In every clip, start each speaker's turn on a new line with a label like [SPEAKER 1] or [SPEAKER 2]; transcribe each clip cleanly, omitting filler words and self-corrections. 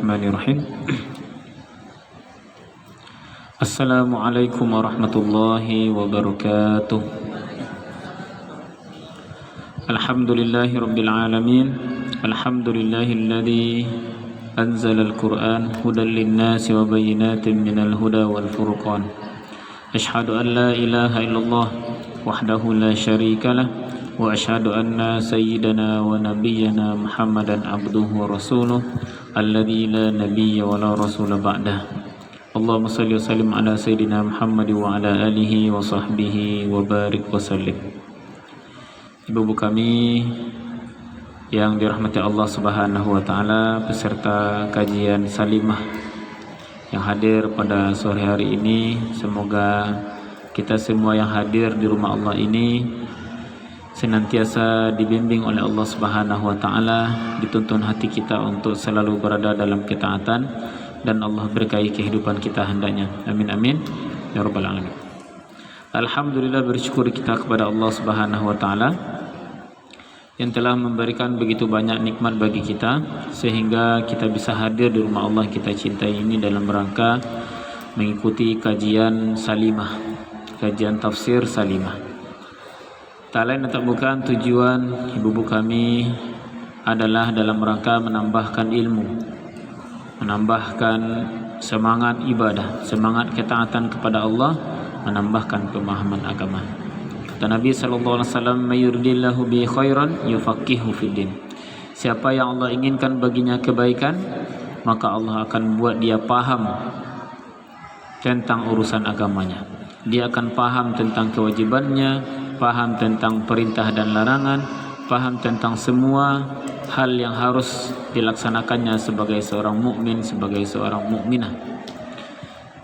[SPEAKER 1] Bismillahirrahmanirrahim. Assalamualaikum warahmatullahi wabarakatuh. Alhamdulillahi rabbil alamin. Alhamdulillahilladzi anzala al-Qur'an hudan lin-nasi wa bayyinatin minal huda wal furqan. Asyhadu an la ilaha illallah wahdahu la syarika lah wa asyhadu anna sayyidana wa nabiyyana Muhammadan abduhu wa rasuluh alladzi la nabiyya wa la rasula ba'dah. Allahumma salli wa sallim ala sayyidina Muhammad wa ala alihi wa sahbihi wa barik wa sallim. Ibu-ibu kami yang dirahmati Allah Subhanahu wa taala, peserta kajian Salimah yang hadir pada sore hari ini, semoga kita semua yang hadir di rumah Allah ini senantiasa dibimbing oleh Allah Subhanahu wa taala, dituntun hati kita untuk selalu berada dalam ketaatan, dan Allah berkahi kehidupan kita hendaknya. Amin amin ya rabbal alamin. Alhamdulillah, bersyukur kita kepada Allah Subhanahu wa taala yang telah memberikan begitu banyak nikmat bagi kita sehingga kita bisa hadir di rumah Allah kita cintai ini dalam rangka mengikuti kajian Salimah, kajian tafsir Salimah. Tak lain dan tak bukan tujuan ibu-ibu kami adalah dalam rangka menambahkan ilmu, menambahkan semangat ibadah, semangat ketaatan kepada Allah, menambahkan pemahaman agama. Kata Nabi SAW, "Mayuridillahu bi khairan yufaqihu fiddin." Siapa yang Allah inginkan baginya kebaikan, maka Allah akan buat dia paham tentang urusan agamanya. Dia akan paham tentang kewajibannya, paham tentang perintah dan larangan, paham tentang semua hal yang harus dilaksanakannya sebagai seorang mukmin, sebagai seorang mukminah.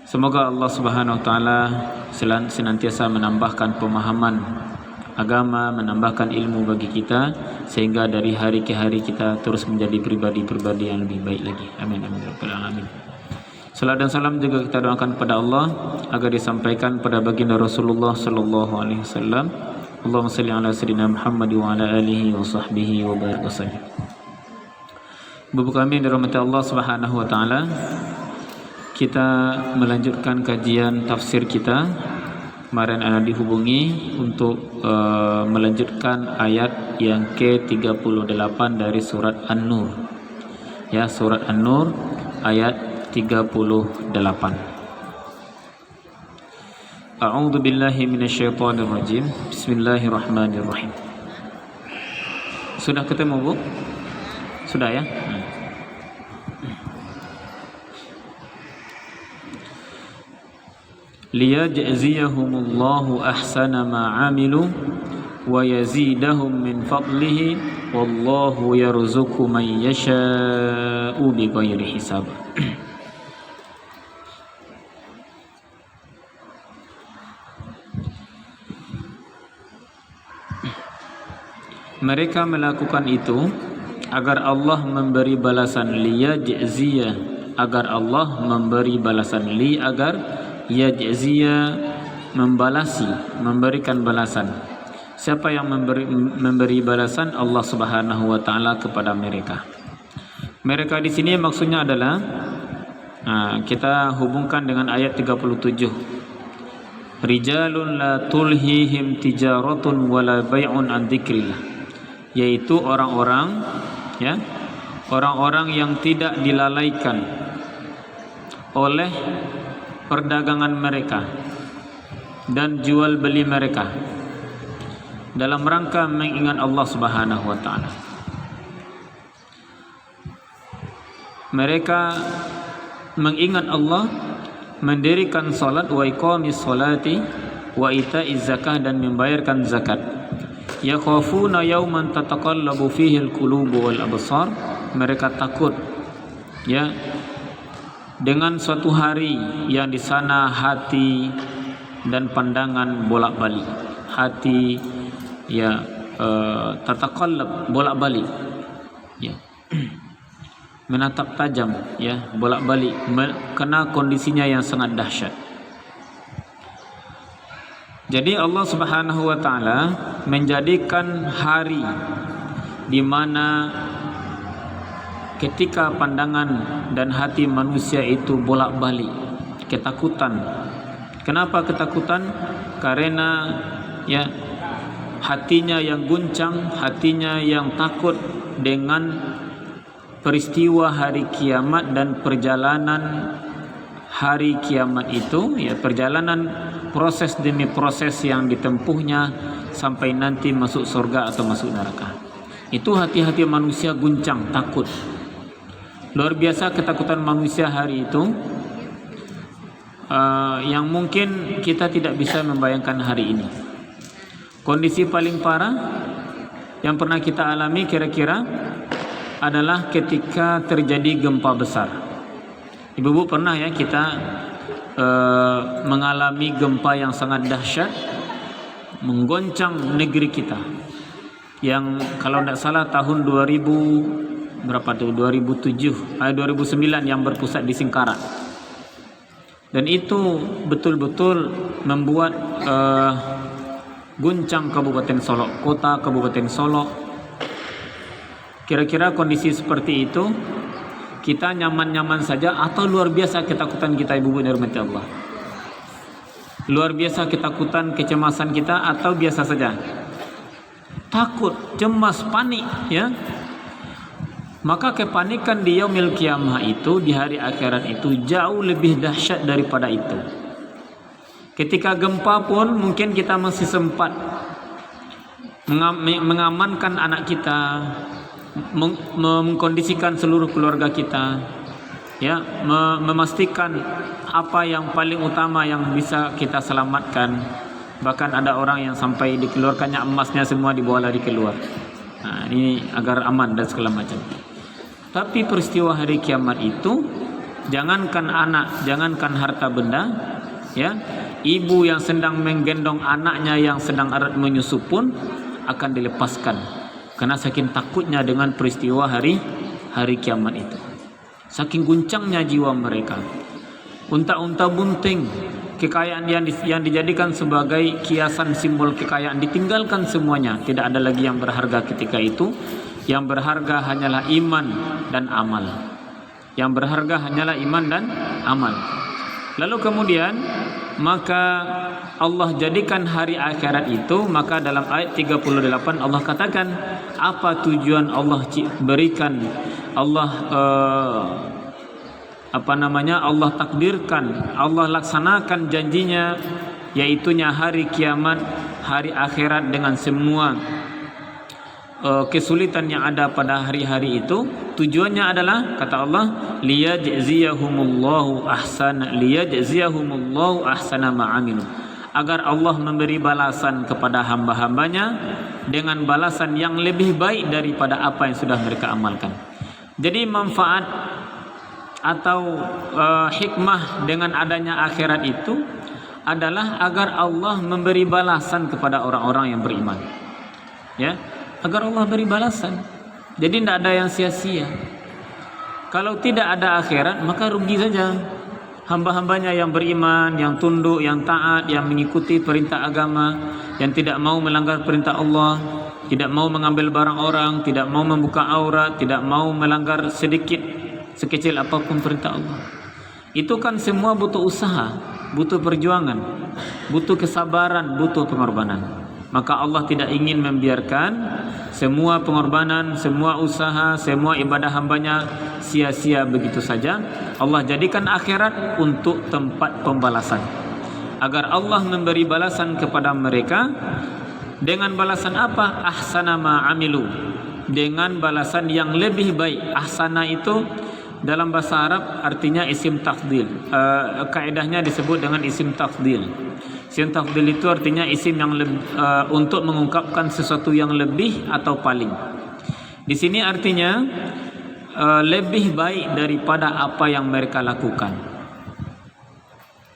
[SPEAKER 1] Semoga Allah Subhanahu wa taala senantiasa menambahkan pemahaman agama, menambahkan ilmu bagi kita sehingga dari hari ke hari kita terus menjadi pribadi-pribadi yang lebih baik lagi. Amin amin ya rabbal alamin. Salam dan salam juga kita doakan kepada Allah agar disampaikan pada baginda Rasulullah sallallahu alaihi wasallam. Allahumma shalli ala sayyidina Muhammad wa ala alihi wa sahbihi wa barik wasallam. Ibu kami dirahmati Allah Subhanahu wa taala, kita melanjutkan kajian tafsir kita. Kemarin ana dihubungi untuk melanjutkan ayat yang ke-38 dari surat An-Nur. Ya, surat An-Nur ayat 38. A'udzu billahi minasyaitonir rajim. Bismillahirrahmanirrahim. Sudah ketemu, Bu? Sudah ya? Liyajziyahumullahu ahsana ma 'amilu wa yazidahum min fadlihi wallahu yarzuqu man yasha'u bighairi hisab. Mereka melakukan itu agar Allah memberi balasan, liyajziya, agar Allah memberi balasan, li agar yajziya, membalasi, memberikan balasan. Siapa yang memberi balasan? Allah Subhanahu wa taala kepada mereka. Mereka di sini maksudnya adalah kita hubungkan dengan ayat 37. Rijalun la tulhihim tijaratun wala bai'un an dzikrillah, yaitu orang-orang, ya, orang-orang yang tidak dilalaikan oleh perdagangan mereka dan jual beli mereka dalam rangka mengingat Allah Subhanahu wa taala. Mereka mengingat Allah, mendirikan salat, wa iqamis salati wa ita'iz zakah, dan membayarkan zakat. Yakhafuna yawman tataqallabu fihi al-qulubu wal absar, mereka takut, ya, dengan suatu hari yang di sana hati dan pandangan bolak-balik. Hati, ya, tataqallab, bolak-balik, ya, menatap tajam, ya, bolak-balik, kena kondisinya yang sangat dahsyat. Jadi Allah Subhanahu wa taala menjadikan hari di mana ketika pandangan dan hati manusia itu bolak-balik, ketakutan. Kenapa ketakutan? Karena ya hatinya yang guncang, hatinya yang takut dengan peristiwa hari kiamat dan perjalanan hari kiamat itu, ya perjalanan proses demi proses yang ditempuhnya sampai nanti masuk surga atau masuk neraka. Itu hati-hati manusia guncang, takut. Luar biasa ketakutan manusia hari itu, yang mungkin kita tidak bisa membayangkan hari ini. Kondisi paling parah yang pernah kita alami kira-kira adalah ketika terjadi gempa besar. Ibu-ibu pernah ya kita mengalami gempa yang sangat dahsyat, menggoncang negeri kita. Yang kalau tidak salah tahun 2009 yang berpusat di Singkarak. Dan itu betul-betul membuat guncang Kabupaten Solok, kota Kabupaten Solok. Kira-kira kondisi seperti itu, kita nyaman-nyaman saja atau luar biasa ketakutan kita, ibu-ibu dirahmati Allah? Luar biasa ketakutan, kecemasan kita atau biasa saja? Takut, cemas, panik, ya. Maka kepanikan di yaumil kiamah itu, di hari akhirat itu jauh lebih dahsyat daripada itu. Ketika gempa pun mungkin kita masih sempat mengamankan anak kita, mengkondisikan seluruh keluarga kita, ya, memastikan apa yang paling utama yang bisa kita selamatkan. Bahkan ada orang yang sampai dikeluarkannya emasnya semua dibawa lari keluar. Nah, ini agar aman dan segala macam. Tapi peristiwa hari kiamat itu, jangankan anak, jangankan harta benda, ya, ibu yang sedang menggendong anaknya yang sedang erat menyusu pun akan dilepaskan karena saking takutnya dengan peristiwa hari kiamat itu. Saking guncangnya jiwa mereka. Unta-unta bunting, kekayaan yang dijadikan sebagai kiasan simbol kekayaan ditinggalkan semuanya. Tidak ada lagi yang berharga ketika itu. Yang berharga hanyalah iman dan amal. Yang berharga hanyalah iman dan amal. Lalu kemudian maka Allah jadikan hari akhirat itu, maka dalam ayat 38 Allah katakan apa tujuan Allah berikan, Allah Allah takdirkan, Allah laksanakan janjinya, yaitunya hari kiamat, hari akhirat dengan semua kesulitan yang ada pada hari-hari itu. Tujuannya adalah, kata Allah, liyajziyahumullahu ahsana ma'amilu, agar Allah memberi balasan kepada hamba-hambanya dengan balasan yang lebih baik daripada apa yang sudah mereka amalkan. Jadi manfaat atau hikmah dengan adanya akhirat itu adalah agar Allah memberi balasan kepada orang-orang yang beriman, ya, agar Allah beri balasan. Jadi tidak ada yang sia-sia. Kalau tidak ada akhirat, maka rugi saja hamba-hambanya yang beriman, yang tunduk, yang taat, yang mengikuti perintah agama, yang tidak mau melanggar perintah Allah, tidak mau mengambil barang orang, tidak mau membuka aurat, tidak mau melanggar sedikit sekecil apapun perintah Allah. Itu kan semua butuh usaha, butuh perjuangan, butuh kesabaran, butuh pengorbanan. Maka Allah tidak ingin membiarkan semua pengorbanan, semua usaha, semua ibadah hambanya sia-sia begitu saja. Allah jadikan akhirat untuk tempat pembalasan, agar Allah memberi balasan kepada mereka dengan balasan apa? Ahsana ma'amilu, dengan balasan yang lebih baik. Ahsana itu dalam bahasa Arab artinya isim tafdil. Kaedahnya disebut dengan isim tafdil. Isim tafdil itu artinya isim yang untuk mengungkapkan sesuatu yang lebih atau paling. Di sini artinya lebih baik daripada apa yang mereka lakukan.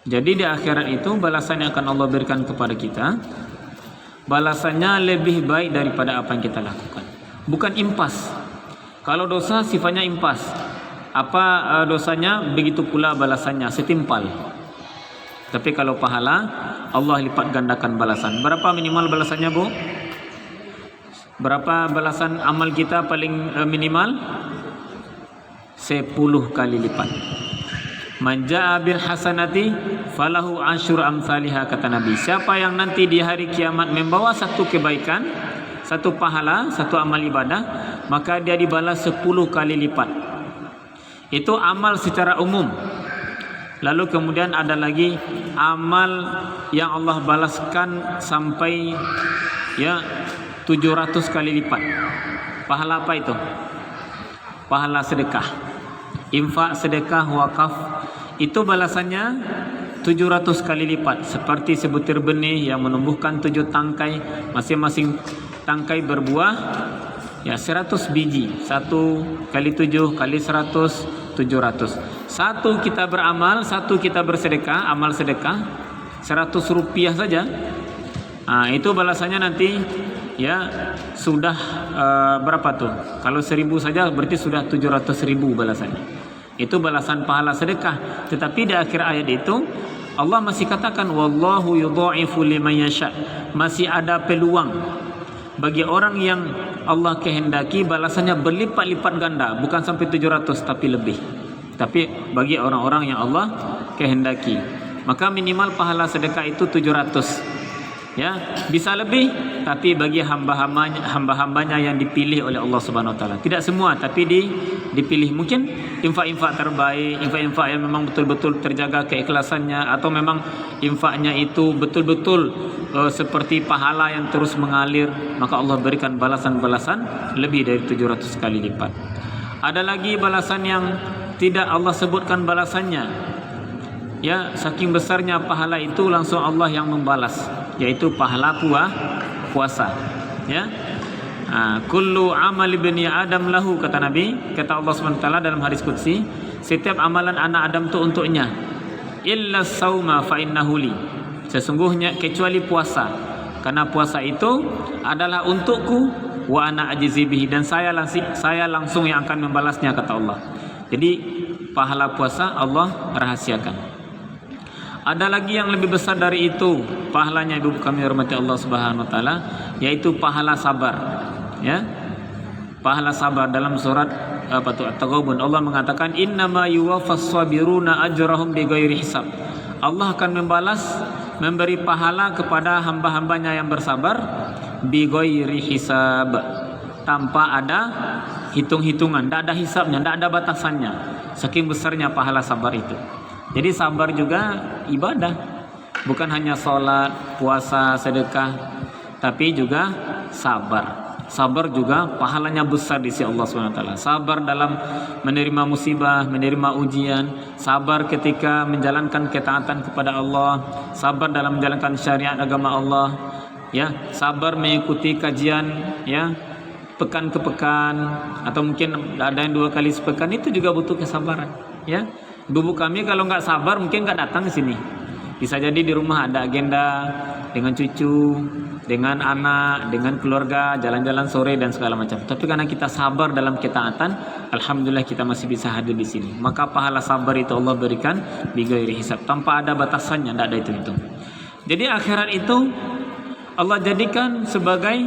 [SPEAKER 1] Jadi di akhirat itu balasan yang akan Allah berikan kepada kita, balasannya lebih baik daripada apa yang kita lakukan. Bukan impas. Kalau dosa sifatnya impas. Apa dosanya, begitu pula balasannya, setimpal. Tapi kalau pahala, Allah lipat gandakan balasan. Berapa minimal balasannya, Bu? Berapa balasan amal kita paling minimal? 10 kali lipat. Man jaa bil hasanati falahu asyru amsalihha, kata Nabi. Siapa yang nanti di hari kiamat membawa satu kebaikan, satu pahala, satu amal ibadah, maka dia dibalas 10 kali lipat. Itu amal secara umum. Lalu kemudian ada lagi amal yang Allah balaskan sampai 700 kali lipat. Pahala apa itu? Pahala sedekah, infak, sedekah, wakaf. Itu balasannya 700 kali lipat. Seperti sebutir benih yang menumbuhkan 7 tangkai, masing-masing tangkai berbuah 100 biji. 1 kali 7 kali 100, 700. Satu kita beramal, satu kita bersedekah, amal sedekah 100 rupiah saja. Itu balasannya nanti sudah berapa tuh? Kalau 1000 saja berarti sudah 700.000 balasannya. Itu balasan pahala sedekah. Tetapi di akhir ayat itu Allah masih katakan wallahu yudha'ifu liman yasha. Masih ada peluang bagi orang yang Allah kehendaki balasannya berlipat-lipat ganda, bukan sampai 700 tapi lebih. Tapi bagi orang-orang yang Allah kehendaki, maka minimal pahala sedekah itu 700. Bisa lebih, tapi bagi hamba-hambanya yang dipilih oleh Allah Subhanahu wa taala. Tidak semua, tapi dipilih. Mungkin infak-infak terbaik, infak-infak yang memang betul-betul terjaga keikhlasannya, atau memang infaknya itu betul-betul seperti pahala yang terus mengalir, maka Allah berikan balasan-balasan lebih dari 700 kali lipat. Ada lagi balasan yang tidak Allah sebutkan balasannya. Saking besarnya pahala itu langsung Allah yang membalas, yaitu pahala puasa. Kullu amal ibni Adam lahu, kata Nabi, kata Allah SWT dalam hadis qudsi, setiap amalan anak Adam itu untuknya. Illa sauma fa innahu li. Sesungguhnya kecuali puasa, karena puasa itu adalah untukku, wa ana ajzi bihi, dan saya langsung yang akan membalasnya, kata Allah. Jadi pahala puasa Allah rahasiakan. Ada lagi yang lebih besar dari itu pahalanya, ibu kami hormati Allah Subhanahu wa taala, yaitu pahala sabar. Pahala sabar dalam surat At-Taghabun Allah mengatakan innama yuwaffas sabiruna ajrahum bighairi hisab. Allah akan memberi pahala kepada hamba-hambanya yang bersabar bighairi hisab, tanpa ada hitung-hitungan, tidak ada hisabnya, tidak ada batasannya. Saking besarnya pahala sabar itu. Jadi sabar juga ibadah, bukan hanya sholat, puasa, sedekah, tapi juga sabar. Sabar juga pahalanya besar di sisi Allah SWT. Sabar dalam menerima musibah, menerima ujian, sabar ketika menjalankan ketaatan kepada Allah, sabar dalam menjalankan syariat agama Allah, sabar mengikuti kajian, pekan ke pekan, atau mungkin ada yang 2 kali sepekan, itu juga butuh kesabaran. Ibu kami kalau nggak sabar mungkin nggak datang ke sini. Bisa jadi di rumah ada agenda dengan cucu, dengan anak, dengan keluarga, jalan-jalan sore dan segala macam. Tapi karena kita sabar dalam ketaatan, alhamdulillah kita masih bisa hadir di sini. Maka pahala sabar itu Allah berikan bighairi hisab, tanpa ada batasannya, tidak ada itu. Jadi akhirat itu Allah jadikan sebagai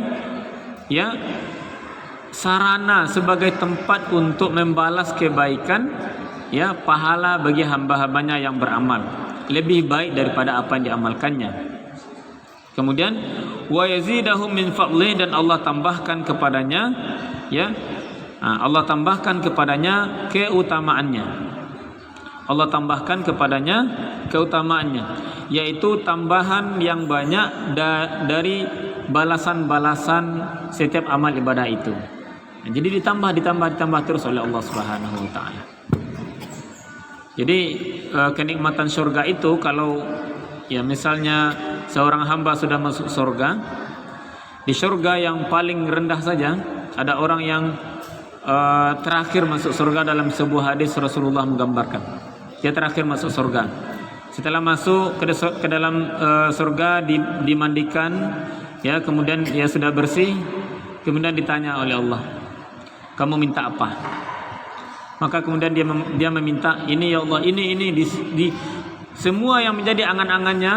[SPEAKER 1] sarana, sebagai tempat untuk membalas kebaikan, pahala bagi hamba-hambanya yang beramal lebih baik daripada apa yang diamalkannya. Kemudian wa yazidahum min fadlih, dan Allah tambahkan kepadanya Allah tambahkan kepadanya keutamaannya. Allah tambahkan kepadanya keutamaannya, yaitu tambahan yang banyak dari balasan-balasan setiap amal ibadah itu. Jadi ditambah terus oleh Allah Subhanahu wa taala. Jadi kenikmatan surga itu, kalau misalnya seorang hamba sudah masuk surga, di surga yang paling rendah saja ada orang yang terakhir masuk surga. Dalam sebuah hadis Rasulullah menggambarkan dia terakhir masuk surga. Setelah masuk ke dalam surga, dimandikan, kemudian dia sudah bersih, kemudian ditanya oleh Allah, kamu minta apa? Maka kemudian dia meminta, ini ya Allah, ini di semua yang menjadi angan-angannya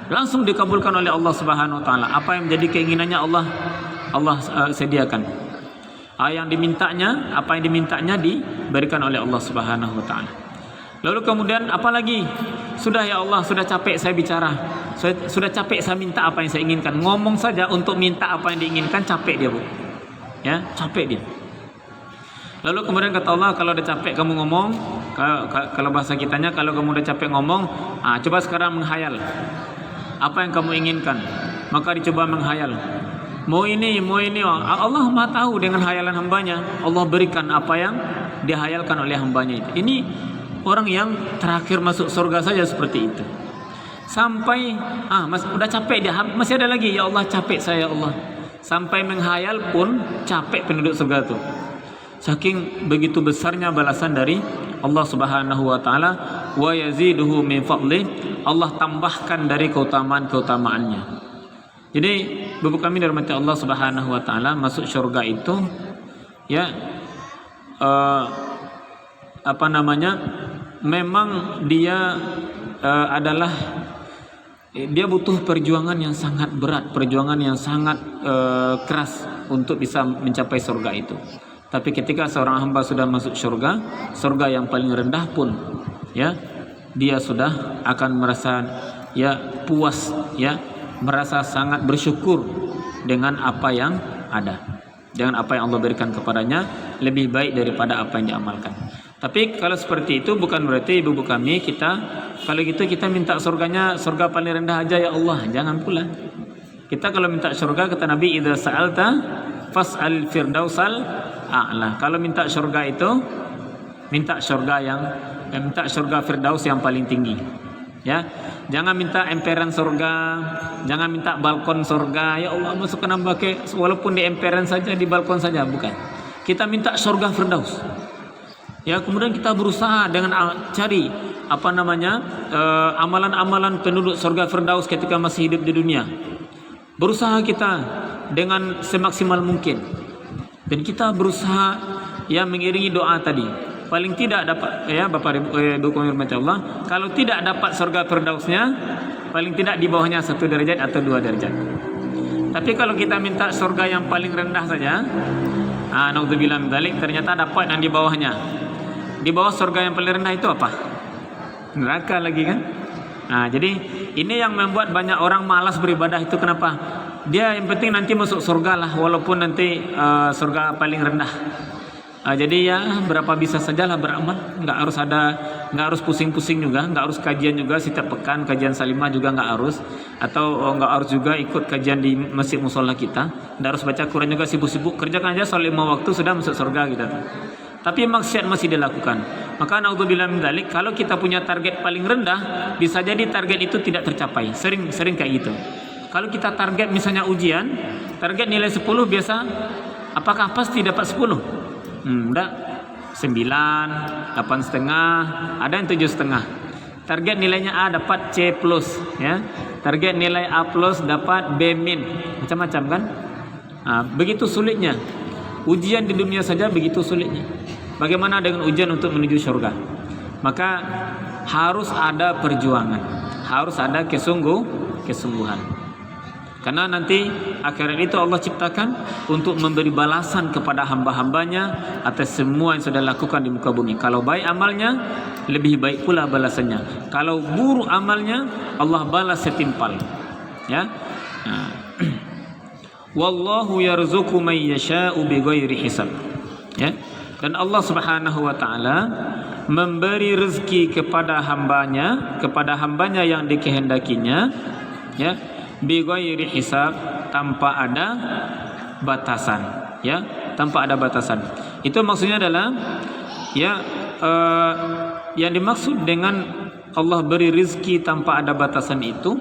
[SPEAKER 1] langsung dikabulkan oleh Allah Subhanahu wa taala. Apa yang menjadi keinginannya Allah sediakan. Yang dimintanya, apa yang dimintanya diberikan oleh Allah Subhanahu wa taala. Lalu kemudian apa lagi? Sudah ya Allah, sudah capek saya bicara. Sudah capek saya minta apa yang saya inginkan. Ngomong saja untuk minta apa yang diinginkan capek dia, Bu. Ya, capek dia. Lalu kemudian kata Allah, kalau udah capek kamu ngomong, kalau bahasa kitanya, kalau kamu udah capek ngomong, coba sekarang menghayal. Apa yang kamu inginkan? Maka dicoba menghayal. Mau ini. Allah Maha tahu dengan hayalan hambanya. Allah berikan apa yang dihayalkan oleh hambanya itu. Ini orang yang terakhir masuk surga saja seperti itu. Sampai udah capek dia, masih ada lagi, ya Allah capek saya ya Allah. Sampai menghayal pun capek penduduk surga itu. Saking begitu besarnya balasan dari Allah Subhanahu wa taala, wa yaziduhu min fadli, Allah tambahkan dari keutamaan-keutamaannya. Jadi Bapak kami dirahmati Allah Subhanahu wa taala, masuk surga itu ya memang dia adalah dia butuh perjuangan yang sangat berat, perjuangan yang sangat keras untuk bisa mencapai surga itu. Tapi ketika seorang hamba sudah masuk surga yang paling rendah pun ya, dia sudah akan merasa ya puas, ya merasa sangat bersyukur dengan apa yang ada, dengan apa yang Allah berikan kepadanya, lebih baik daripada apa yang diamalkan. Tapi kalau seperti itu bukan berarti ibu-ibu kami kalau gitu kita minta surga paling rendah aja ya Allah, jangan pula. Kita kalau minta surga, kata Nabi, idza sa'alta fas'al firdausal a'la. Kalau minta surga itu minta surga firdaus yang paling tinggi. Ya, jangan minta emperan surga, jangan minta balkon surga. Ya Allah, masukkan hamba ke walaupun di emperan saja, di balkon saja, bukan. Kita minta surga firdaus. Ya, kemudian kita berusaha dengan cari amalan-amalan penduduk surga firdaus ketika masih hidup di dunia. Berusaha kita dengan semaksimal mungkin. Dan kita berusaha ya mengiringi doa tadi. Paling tidak dapat ya Bapak Ibu hormati Allah, kalau tidak dapat surga firdausnya, paling tidak di bawahnya 1 derajat atau 2 derajat. Tapi kalau kita minta surga yang paling rendah saja, naudzubillah min dzalik, ternyata dapat yang di bawahnya. Di bawah surga yang paling rendah itu apa? Neraka lagi kan? Jadi ini yang membuat banyak orang malas beribadah itu. Kenapa? Dia yang penting nanti masuk surga lah, walaupun nanti surga paling rendah. Jadi ya berapa bisa sajalah beramal, nggak harus pusing-pusing juga, nggak harus kajian juga setiap pekan, kajian salimah juga nggak harus, atau nggak harus juga ikut kajian di masjid musola kita, nggak harus baca Quran juga sibuk-sibuk, kerjakan aja sholat 5 waktu sudah masuk surga kita. Tapi maksiat masih dilakukan. Maka naudzubillah min dzalik, kalau kita punya target paling rendah, bisa jadi target itu tidak tercapai. Sering kayak gitu. Kalau kita target misalnya ujian, target nilai 10 biasa, apakah pasti dapat 10? Enggak. 9, 8,5, ada yang 7,5. Target nilainya A dapat C+, ya. Target nilai A+ dapat B-, macam-macam kan? Begitu sulitnya. Ujian di dunia saja begitu sulitnya. Bagaimana dengan ujian untuk menuju surga? Maka harus ada perjuangan, harus ada kesungguhan. Karena nanti akhirat itu Allah ciptakan untuk memberi balasan kepada hamba-hambanya atas semua yang sudah lakukan di muka bumi. Kalau baik amalnya, lebih baik pula balasannya. Kalau buruk amalnya, Allah balas setimpal. Ya. Wallahu yarzuqu man yasha'u bighairi hisab. Ya. Dan Allah Subhanahu wa taala memberi rezeki kepada hambanya yang dikehendakinya, ya, bighairi hisab, tanpa ada batasan, ya, tanpa ada batasan. Itu maksudnya adalah ya yang dimaksud dengan Allah beri rezeki tanpa ada batasan itu,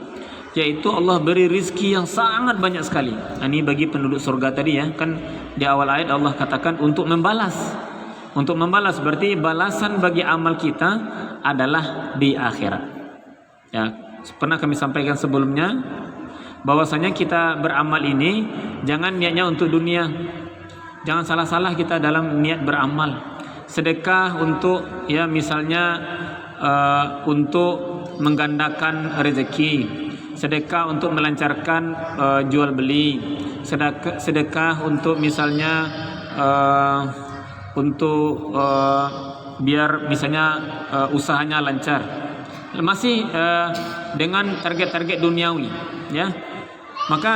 [SPEAKER 1] yaitu Allah beri rizki yang sangat banyak sekali. Ini bagi penduduk surga tadi, ya kan, di awal ayat Allah katakan untuk membalas. Untuk membalas berarti balasan bagi amal kita adalah di akhirat. Ya, pernah kami sampaikan sebelumnya bahwasanya kita beramal ini jangan niatnya untuk dunia. Jangan salah-salah kita dalam niat beramal. Sedekah untuk ya misalnya untuk menggandakan rezeki. Sedekah untuk melancarkan jual beli, sedekah untuk misalnya untuk biar misalnya usahanya lancar, masih dengan target-target duniawi, ya. Maka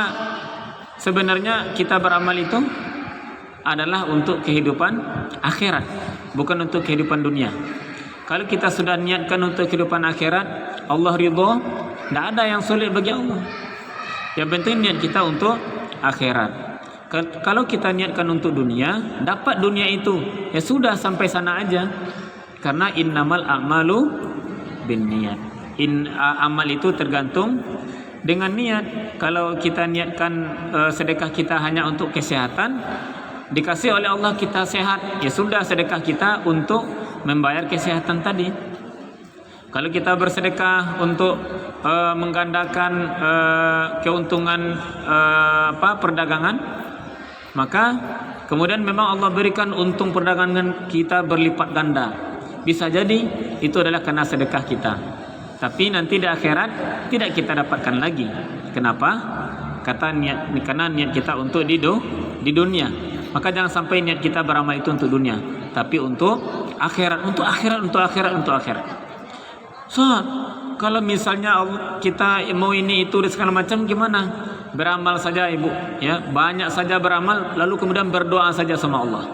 [SPEAKER 1] sebenarnya kita beramal itu adalah untuk kehidupan akhirat, bukan untuk kehidupan dunia. Kalau kita sudah niatkan untuk kehidupan akhirat, Allah ridho, tidak ada yang sulit bagi Allah. Yang penting niat kita untuk akhirat. Kalau kita niatkan untuk dunia, dapat dunia itu, ya sudah sampai sana aja. Karena innamal a'malu binniyat. Amal itu tergantung dengan niat. Kalau kita niatkan sedekah kita hanya untuk kesehatan, dikasih oleh Allah kita sehat, ya sudah sedekah kita untuk membayar kesehatan tadi. Kalau kita bersedekah untuk menggandakan keuntungan perdagangan, maka kemudian memang Allah berikan untung perdagangan kita berlipat ganda. Bisa jadi itu adalah karena sedekah kita, tapi nanti di akhirat tidak kita dapatkan lagi. Kenapa? Karena niat kita untuk di dunia. Maka jangan sampai niat kita beramal itu untuk dunia, tapi untuk akhirat, untuk akhirat. So, kalau misalnya kita mau ini itu dan segala macam, gimana? Beramal saja ibu, ya, banyak saja beramal, lalu kemudian berdoa saja sama Allah.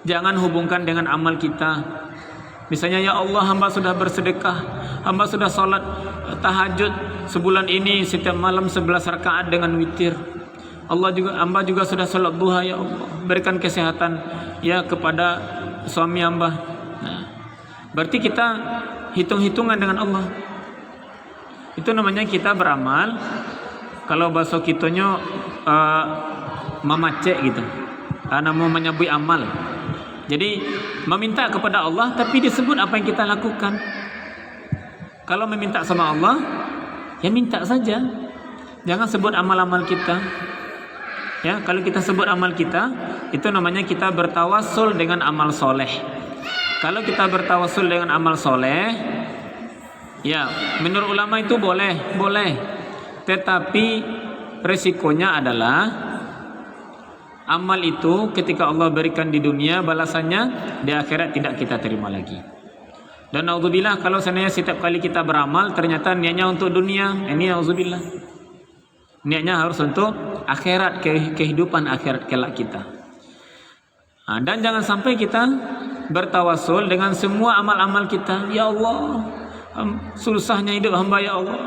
[SPEAKER 1] Jangan hubungkan dengan amal kita. Misalnya, ya Allah, hamba sudah bersedekah, hamba sudah sholat tahajud sebulan ini setiap malam 11 rakaat dengan witir. Hamba juga sudah sholat duha, ya Allah, berikan kesehatan ya kepada suami hamba. Nah, berarti kita hitung-hitungan dengan Allah. Itu namanya kita beramal. Kalau bahasa kitanya memacek gitu, mau menyabui amal. Jadi meminta kepada Allah, tapi disebut apa yang kita lakukan. Kalau meminta sama Allah, ya minta saja, jangan sebut amal-amal kita. Ya, kalau kita sebut amal kita, itu namanya kita bertawassul dengan amal soleh. Kalau kita bertawassul dengan amal soleh, ya menurut ulama itu boleh. Tetapi resikonya adalah amal itu ketika Allah berikan di dunia, balasannya di akhirat tidak kita terima lagi. Dan naudzubillah kalau seandainya setiap kali kita beramal ternyata niatnya untuk dunia, ini naudzubillah. Niatnya harus untuk akhirat, kehidupan akhirat kelak kita. Dan jangan sampai kita bertawassul dengan semua amal-amal kita. Ya Allah, susahnya hidup hamba, ya Allah.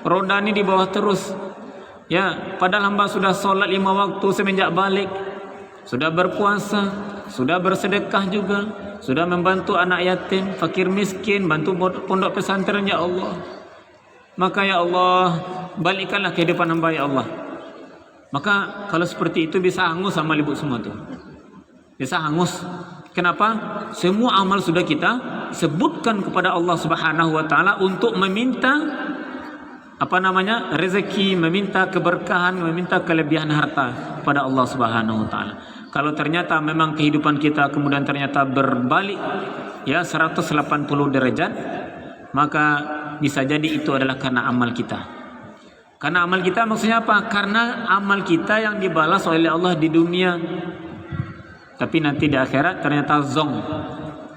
[SPEAKER 1] Roda ini di bawah terus. Ya, padahal hamba sudah sholat 5 waktu semenjak balik, sudah berpuasa, sudah bersedekah juga, sudah membantu anak yatim, fakir miskin, bantu pondok pesantren, ya Allah. Maka ya Allah, balikkanlah kehidupan hamba, ya Allah. Maka kalau seperti itu bisa hangus amal ibu semua tuh. Bisa hangus. Kenapa? Semua amal sudah kita sebutkan kepada Allah Subhanahu wa taala untuk meminta rezeki, meminta keberkahan, meminta kelebihan harta pada Allah Subhanahu wa taala. Kalau ternyata memang kehidupan kita kemudian ternyata berbalik ya 180 derajat, maka bisa jadi itu adalah karena amal kita. Karena amal kita maksudnya apa? Karena amal kita yang dibalas oleh Allah di dunia, tapi nanti di akhirat ternyata zong.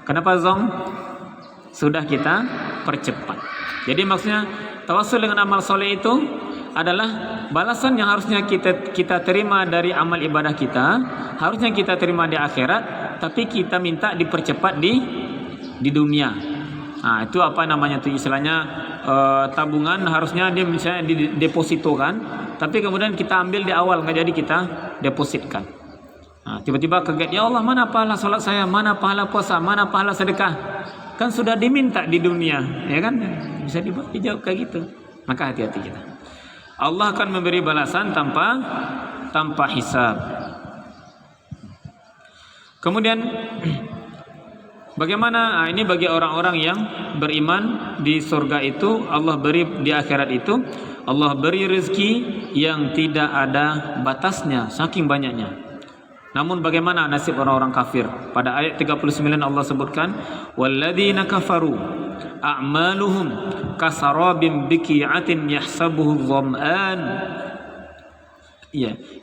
[SPEAKER 1] Kenapa zong? Sudah kita percepat. Jadi maksudnya tawassul dengan amal soleh itu adalah balasan yang harusnya kita terima dari amal ibadah kita, harusnya kita terima di akhirat, tapi kita minta dipercepat di dunia. Nah, itu apa namanya tuh istilahnya, tabungan harusnya dia misalnya didepositokan, tapi kemudian kita ambil di awal, nggak jadi kita depositkan. Nah, tiba-tiba kaget, ya Allah, mana pahala sholat saya, mana pahala puasa, mana pahala sedekah? Kan sudah diminta di dunia, ya kan? Bisa dijawab kayak gitu. Maka hati-hati kita. Allah akan memberi balasan tanpa hisab. Kemudian bagaimana? Ini bagi orang-orang yang beriman, di surga itu Allah beri, di akhirat itu Allah beri rezeki yang tidak ada batasnya, saking banyaknya. Namun bagaimana nasib orang-orang kafir? Pada ayat 39 Allah sebutkan, walladzina kafaru a'maluhum kasarabim biqi'atin yahsabuhu dhama'an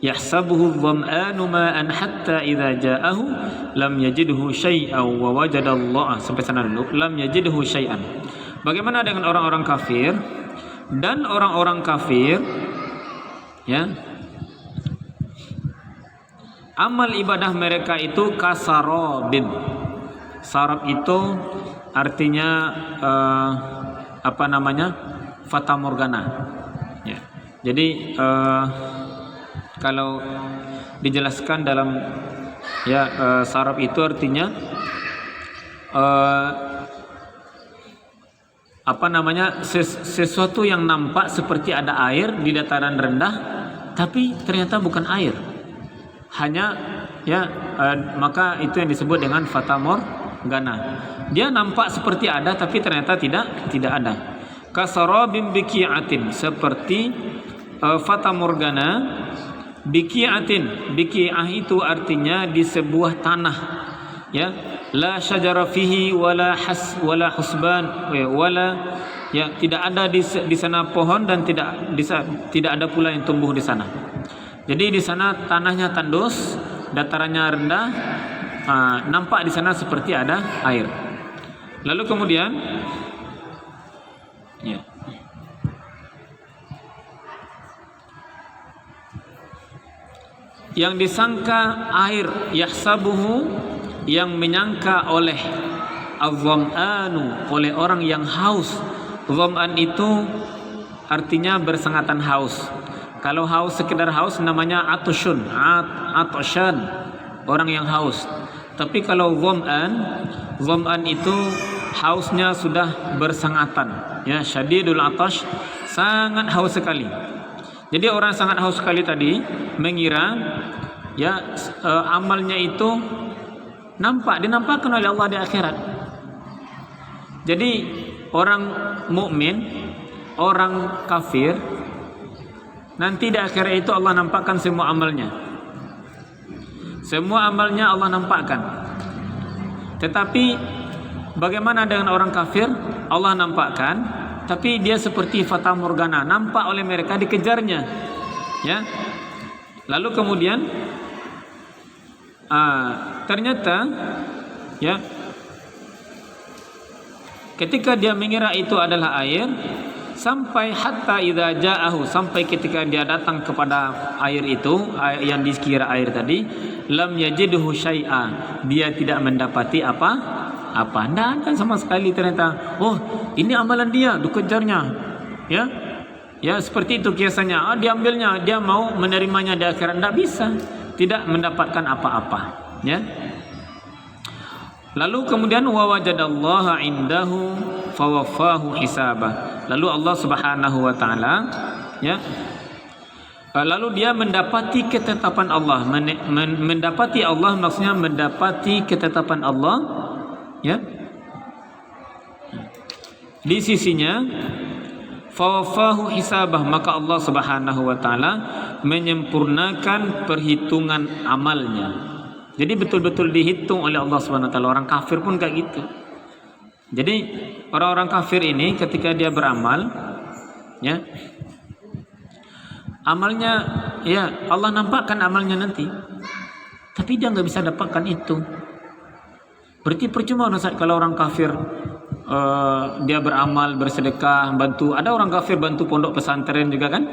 [SPEAKER 1] yahsabuhu dham'anu ma'an hatta idza ja'ahu lam yajidhu syai'an wa wajada Allah. Sampai sana dulu. Lam yajidhu syai'an. Bagaimana dengan orang-orang kafir? Dan orang-orang kafir, ya, amal ibadah mereka itu kasarabin. Sarab itu artinya fata morgana, ya. Jadi kalau dijelaskan dalam sarab itu artinya sesuatu yang nampak seperti ada air di dataran rendah, tapi ternyata bukan air, hanya maka itu yang disebut dengan fata morgana. Dia nampak seperti ada, tapi ternyata tidak ada. Kasarabim biqi'atin, seperti fata morgana. Biqi'atin, biqi'ah itu artinya di sebuah tanah, ya. La syajara fihi wala husban wala, ya, tidak ada di sana pohon dan tidak ada pula yang tumbuh di sana. Jadi di sana tanahnya tandus, datarannya rendah, nampak di sana seperti ada air. Lalu kemudian, ya, yang disangka air, yahsabuhu, yang menyangka oleh adh-dham'anu, oleh orang yang haus. Dham'an itu artinya bersangatan haus. Kalau haus sekedar haus namanya atushun, atoshan, orang yang haus. Tapi kalau dham'an itu hausnya sudah bersangatan, ya, syadidul atash, sangat haus sekali. Jadi orang sangat haus sekali tadi mengira, ya, amalnya itu dinampakkan oleh Allah di akhirat. Jadi orang mukmin, orang kafir, nanti di akhirat itu Allah nampakkan semua amalnya. Semua amalnya Allah nampakkan. Tetapi bagaimana dengan orang kafir? Allah nampakkan, tapi dia seperti fata morgana, nampak oleh mereka, dikejarnya, ya. Lalu kemudian ternyata, ya, ketika dia mengira itu adalah air, sampai hatta idza ja'ahu, sampai ketika dia datang kepada air itu, yang dikira air tadi, lam yajidhu syai'a, dia tidak mendapati apa, tidak ada sama sekali. Ternyata, oh, ini amalan dia, dikejarnya, ya, ya, seperti itu kiasannya. Diambilnya, dia mau menerimanya di akhirat, tidak bisa, tidak mendapatkan apa-apa, ya. Lalu kemudian wa wajadallaha indahu fawaffahu hisabah. Lalu Allah Subhanahu wa taala, ya, lalu dia mendapati ketetapan Allah, mendapati Allah maksudnya mendapati ketetapan Allah, ya, di sisinya. Fawafahu hisabah, maka Allah Subhanahu wa taala menyempurnakan perhitungan amalnya. Jadi betul-betul dihitung oleh Allah Subhanahu wa taala. Orang kafir pun kayak gitu. Jadi orang-orang kafir ini ketika dia beramal, ya, amalnya, ya, Allah nampakkan amalnya nanti, tapi dia nggak bisa dapatkan itu. Berarti percuma kalau orang kafir dia beramal, bersedekah, bantu. Ada orang kafir bantu pondok pesantren juga kan,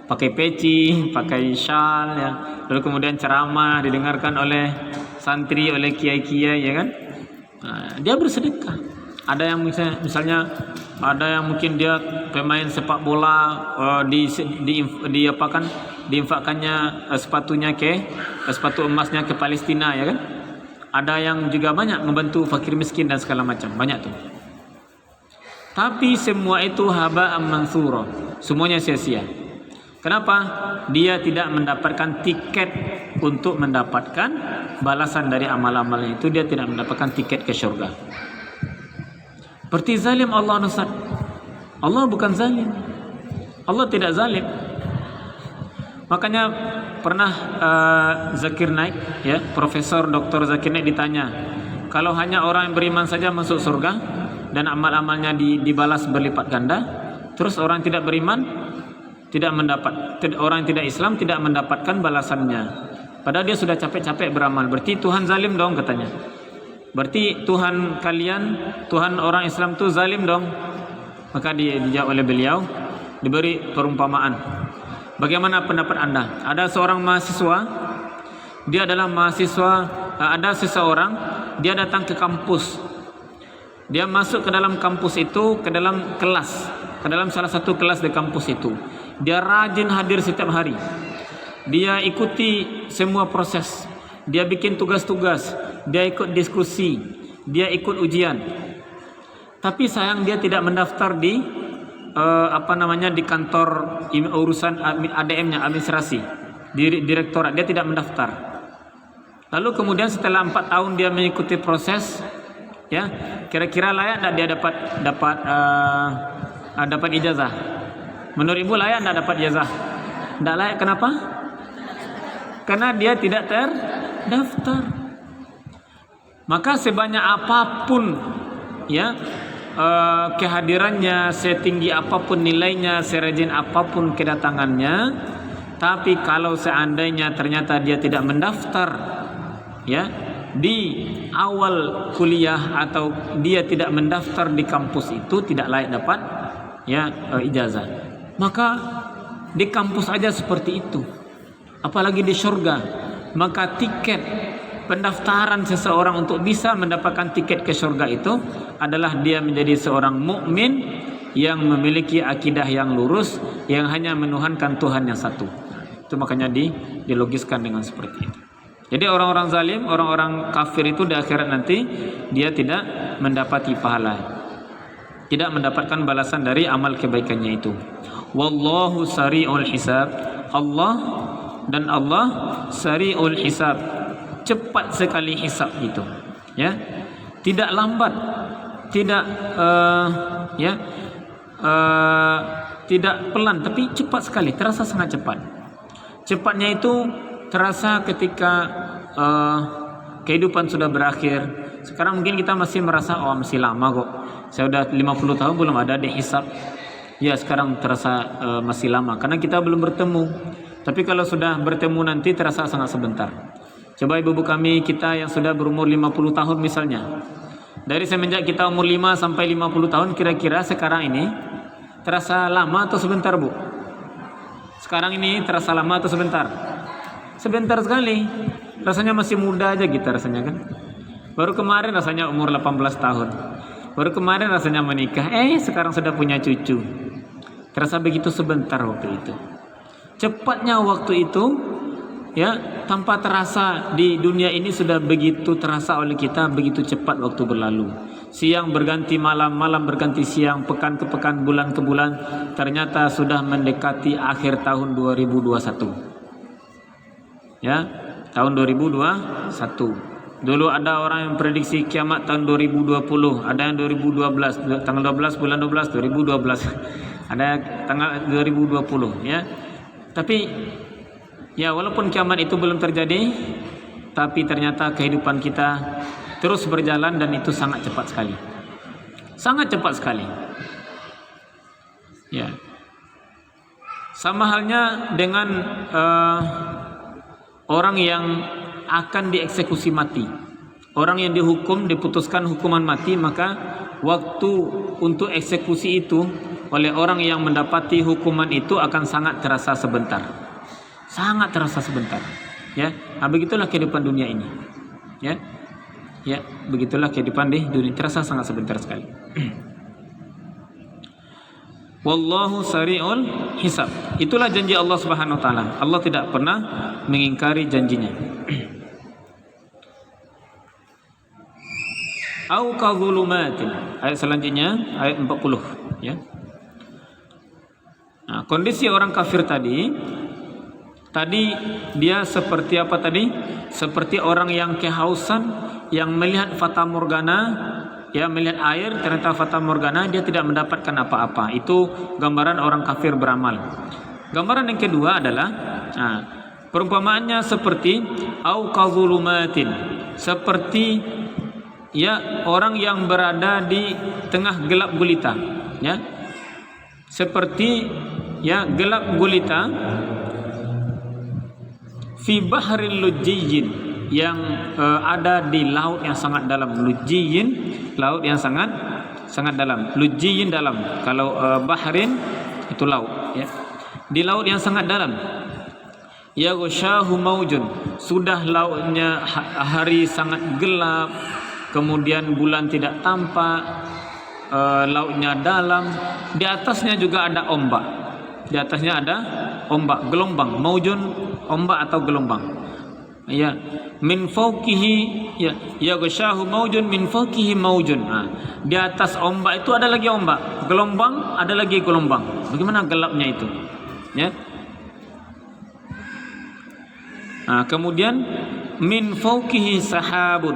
[SPEAKER 1] pakai peci, pakai syal, ya, lalu kemudian ceramah didengarkan oleh santri, oleh kiai-kiai, ya kan. Dia bersedekah. Ada yang misalnya ada yang mungkin dia pemain sepak bola, diinfakkannya sepatunya sepatu emasnya ke Palestina, ya kan. Ada yang juga banyak membantu fakir miskin dan segala macam, banyak tuh. Tapi semua itu haba'an mansura, semuanya sia-sia. Kenapa? Dia tidak mendapatkan tiket untuk mendapatkan balasan dari amal-amalnya itu. Dia tidak mendapatkan tiket ke syurga. Seperti zalim Allah Nusad. Allah bukan zalim. Allah tidak zalim. Makanya pernah Zakir Naik, ya, Profesor Dr. Zakir Naik ditanya, kalau hanya orang yang beriman saja masuk surga dan amal-amalnya dibalas berlipat ganda, terus orang tidak beriman orang yang tidak Islam tidak mendapatkan balasannya. Padahal dia sudah capek-capek beramal. Berarti Tuhan zalim dong katanya. Berarti Tuhan kalian, Tuhan orang Islam itu zalim dong. Maka dijawab oleh beliau, diberi perumpamaan. Bagaimana pendapat Anda? Ada seorang mahasiswa, dia adalah mahasiswa, ada seseorang, dia datang ke kampus. Dia masuk ke dalam kampus itu, ke dalam kelas, ke dalam salah satu kelas di kampus itu. Dia rajin hadir setiap hari. Dia ikuti semua proses. Dia bikin tugas-tugas, dia ikut diskusi, dia ikut ujian. Tapi sayang dia tidak mendaftar di di kantor urusan ADM-nya, administrasi, di direktorat. Dia tidak mendaftar. Lalu kemudian setelah 4 tahun dia mengikuti proses, ya, kira-kira layak tidak dia dapat ijazah? Menurut Ibu layak tidak dapat ijazah? Tidak layak. Kenapa? Karena dia tidak terdaftar. Maka sebanyak apapun, ya, kehadirannya, setinggi apapun nilainya, serajin apapun kedatangannya, tapi kalau seandainya ternyata dia tidak mendaftar, ya, di awal kuliah atau dia tidak mendaftar di kampus itu, tidak layak dapat, ya, ijazah. Maka di kampus aja seperti itu, apalagi di surga. Maka tiket pendaftaran seseorang untuk bisa mendapatkan tiket ke surga itu adalah dia menjadi seorang mukmin yang memiliki akidah yang lurus, yang hanya menuhankan Tuhan yang satu. Itu makanya dilogiskan dengan seperti itu. Jadi orang-orang zalim, orang-orang kafir itu di akhirat nanti dia tidak mendapati pahala, tidak mendapatkan balasan dari amal kebaikannya itu. Wallahu sari'ul hisab. Allah sari'ul hisab, cepat sekali hisab itu, ya, tidak lambat, tidak tidak pelan, tapi cepat sekali, terasa sangat cepat. Cepatnya itu terasa ketika kehidupan sudah berakhir. Sekarang mungkin kita masih merasa, oh masih lama kok, saya udah 50 tahun belum ada dihisab. Ya, sekarang terasa masih lama karena kita belum bertemu. Tapi kalau sudah bertemu nanti terasa sangat sebentar. Coba ibu-ibu kami, kita yang sudah berumur 50 tahun misalnya, dari semenjak kita umur 5 sampai 50 tahun, kira-kira sekarang ini terasa lama atau sebentar, Bu? Sekarang ini terasa lama atau sebentar? Sebentar sekali. Rasanya masih muda aja kita rasanya kan. Baru kemarin rasanya umur 18 tahun. Baru kemarin rasanya menikah. Sekarang sudah punya cucu. Terasa begitu sebentar waktu itu. Cepatnya waktu itu, ya, tanpa terasa di dunia ini sudah begitu terasa oleh kita, begitu cepat waktu berlalu. Siang berganti malam, malam berganti siang, pekan ke pekan, bulan ke bulan. Ternyata sudah mendekati akhir tahun 2021. Ya, tahun 2021. Dulu ada orang yang prediksi kiamat tahun 2020, ada yang 2012, tanggal 12 bulan 12 2012. Ada tanggal 2020, ya. Tapi ya, walaupun kiamat itu belum terjadi, tapi ternyata kehidupan kita terus berjalan dan itu sangat cepat sekali. Sangat cepat sekali. Ya. Sama halnya dengan orang yang akan dieksekusi mati. Orang yang dihukum, diputuskan hukuman mati, maka waktu untuk eksekusi itu oleh orang yang mendapati hukuman itu akan sangat terasa sebentar. Sangat terasa sebentar. Ya, nah, begitulah kehidupan dunia ini. Ya. Ya, begitulah kehidupan di dunia, terasa sangat sebentar sekali. Wallahu sari'ul hisab. Itulah janji Allah Subhanahu wa taala. Allah tidak pernah mengingkari janjinya. Au kadzulumatin. Ayat selanjutnya ayat 40, ya. Nah, kondisi orang kafir tadi dia seperti apa tadi? Seperti orang yang kehausan, yang melihat fata morgana, ya, melihat air, ternyata fata morgana, dia tidak mendapatkan apa-apa. Itu gambaran orang kafir beramal. Gambaran yang kedua adalah, perumpamaannya seperti au kadzulumatin, seperti, ya, orang yang berada di tengah gelap gulita, ya, seperti ya gelap gulita fi bahril lujjiyyin, yang ada di laut yang sangat dalam. Lujjiyyin, laut yang sangat dalam. Lujjiyyin dalam. Kalau bahrin itu laut, ya. Di laut yang sangat dalam. Yaghshahu maujun, sudah lautnya hari sangat gelap, kemudian bulan tidak tampak, lautnya dalam, di atasnya juga ada ombak. Di atasnya ada ombak, gelombang, maujun, ombak atau gelombang. Ya, min fawqihi, ya, yaghshahu maujun min fawqihi maujun. Nah, di atas ombak itu ada lagi ombak, gelombang, ada lagi gelombang. Bagaimana gelapnya itu? Ya. Nah, kemudian min fawqihi sahabun,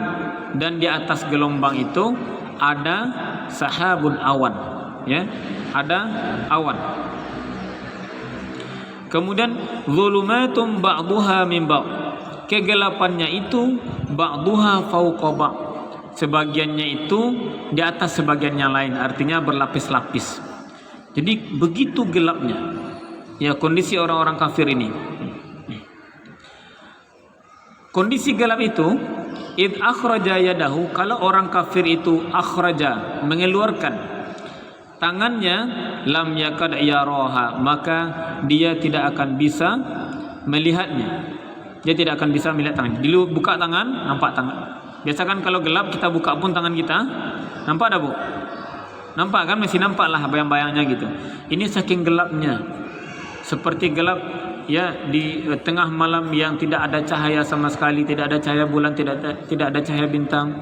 [SPEAKER 1] dan di atas gelombang itu ada sahabun, awan, ya, ada awan. Kemudian zulumatum ba'duha min ba'd, kegelapannya itu ba'duha fawqa ba'd, sebagiannya itu di atas sebagiannya lain, artinya berlapis-lapis. Jadi begitu gelapnya, ya, kondisi orang-orang kafir ini. Kondisi gelap itu, id akhraja yadahu, kalau orang kafir itu akhraja, mengeluarkan tangannya, lam yakad yaraha, maka dia tidak akan bisa melihatnya. Dia tidak akan bisa melihat tangan. Dulu buka tangan, nampak tangan. Biasa kan kalau gelap kita buka pun tangan kita, nampak ada, Bu? Nampak kan, masih nampak lah bayang-bayangnya gitu. Ini saking gelapnya, seperti gelap, ya, di tengah malam yang tidak ada cahaya sama sekali, tidak ada cahaya bulan, tidak ada cahaya bintang.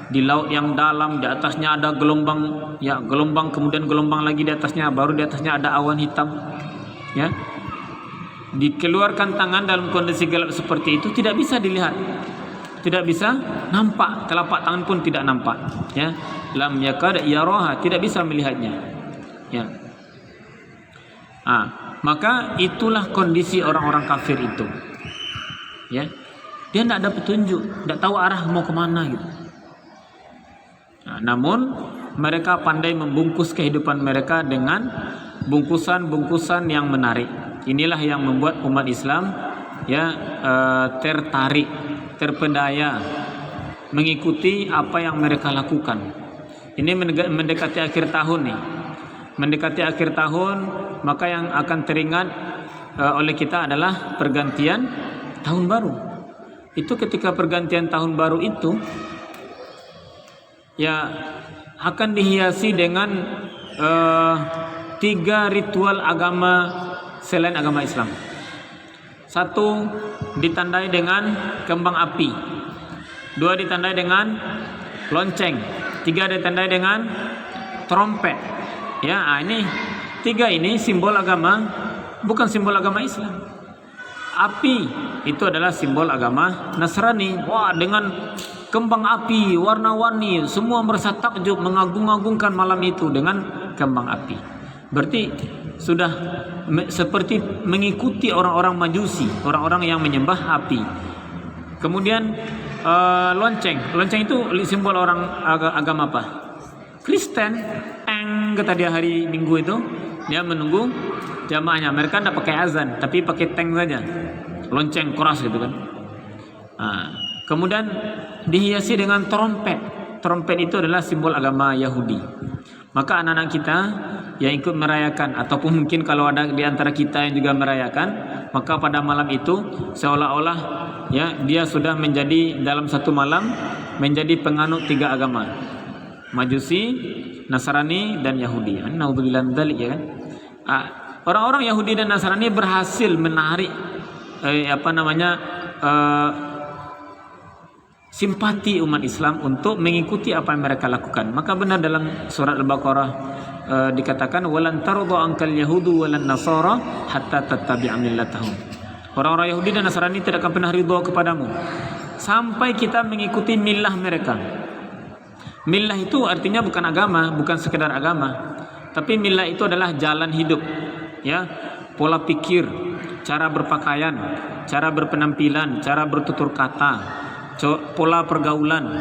[SPEAKER 1] Di laut yang dalam, di atasnya ada gelombang, ya, gelombang, kemudian gelombang lagi di atasnya, baru di atasnya ada awan hitam, ya. Dikeluarkan tangan dalam kondisi gelap seperti itu tidak bisa dilihat, tidak bisa nampak, telapak tangan pun tidak nampak, ya. Lam yakad yaraha, tidak bisa melihatnya, ya. Maka itulah kondisi orang-orang kafir itu, ya. Dia tidak ada petunjuk, tidak tahu arah mau kemana gitu. Namun mereka pandai membungkus kehidupan mereka dengan bungkusan-bungkusan yang menarik. Inilah yang membuat umat Islam, ya, tertarik, terpedaya mengikuti apa yang mereka lakukan. Ini mendekati akhir tahun nih. Mendekati akhir tahun, maka yang akan teringat oleh kita adalah pergantian tahun baru. Itu ketika pergantian tahun baru itu, ya, akan dihiasi dengan 3 ritual agama selain agama Islam. 1 ditandai dengan kembang api, 2 ditandai dengan lonceng, 3 ditandai dengan trompet. Ya, ini 3 ini simbol agama, bukan simbol agama Islam. Api itu adalah simbol agama Nasrani. Wah, dengan kembang api warna-warni, semua merasa takjub, mengagung-agungkan malam itu dengan kembang api. Berarti sudah seperti mengikuti orang-orang Majusi, orang-orang yang menyembah api. Kemudian lonceng itu simbol orang agama apa? Kristen. Kata dia hari Minggu itu dia menunggu jamaahnya. Mereka tidak pakai azan, tapi pakai tank saja, lonceng keras gitu kan. Kemudian dihiasi dengan trompet. Trompet itu adalah simbol agama Yahudi. Maka anak-anak kita yang ikut merayakan, ataupun mungkin kalau ada di antara kita yang juga merayakan, maka pada malam itu seolah-olah, ya, dia sudah menjadi dalam satu malam menjadi penganut 3 agama, Majusi, Nasrani, dan Yahudi. Naudzubillah min dzalik, ya kan. Orang-orang Yahudi dan Nasrani berhasil menarik simpati umat Islam untuk mengikuti apa yang mereka lakukan. Maka benar dalam surat Al-Baqarah dikatakan, walan tarda ankal yahudu walan nasara hatta tattabi'a millatahum. Orang-orang Yahudi dan Nasrani tidak akan pernah ridha kepadamu sampai kita mengikuti millah mereka. Millah itu artinya bukan agama, bukan sekedar agama, tapi millah itu adalah jalan hidup, ya, pola pikir, cara berpakaian, cara berpenampilan, cara bertutur kata, pola pergaulan,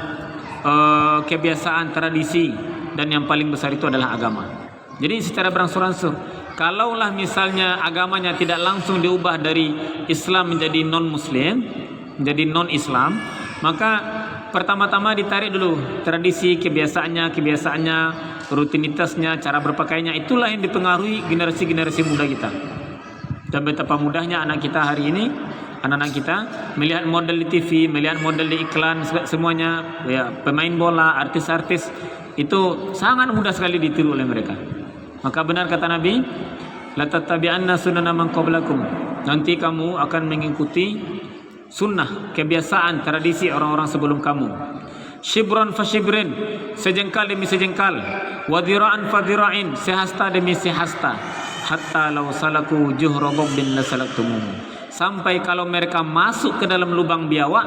[SPEAKER 1] kebiasaan, tradisi, dan yang paling besar itu adalah agama. Jadi secara berangsur-angsur kalaulah misalnya agamanya tidak langsung diubah dari Islam menjadi non-Muslim, menjadi non-Islam, maka pertama-tama ditarik dulu tradisi, kebiasaannya, rutinitasnya, cara berpakaiannya. Itulah yang dipengaruhi generasi-generasi muda kita. Dan betapa mudahnya anak kita hari ini, anak-anak kita melihat model di TV, melihat model di iklan, semuanya ya, pemain bola, artis-artis, itu sangat mudah sekali ditiru oleh mereka. Maka benar kata Nabi, la tattabi'anna sunana man qablakum. Nanti kamu akan mengikuti sunnah, kebiasaan, tradisi orang-orang sebelum kamu. Shibran fa shibrin, sejengkal demi sejengkal, wa dhira'an fa dhira'in, sehasta demi sehasta, hatta law salaku juhra dhabbin lasalaktumuhu. Sampai kalau mereka masuk ke dalam lubang biawak,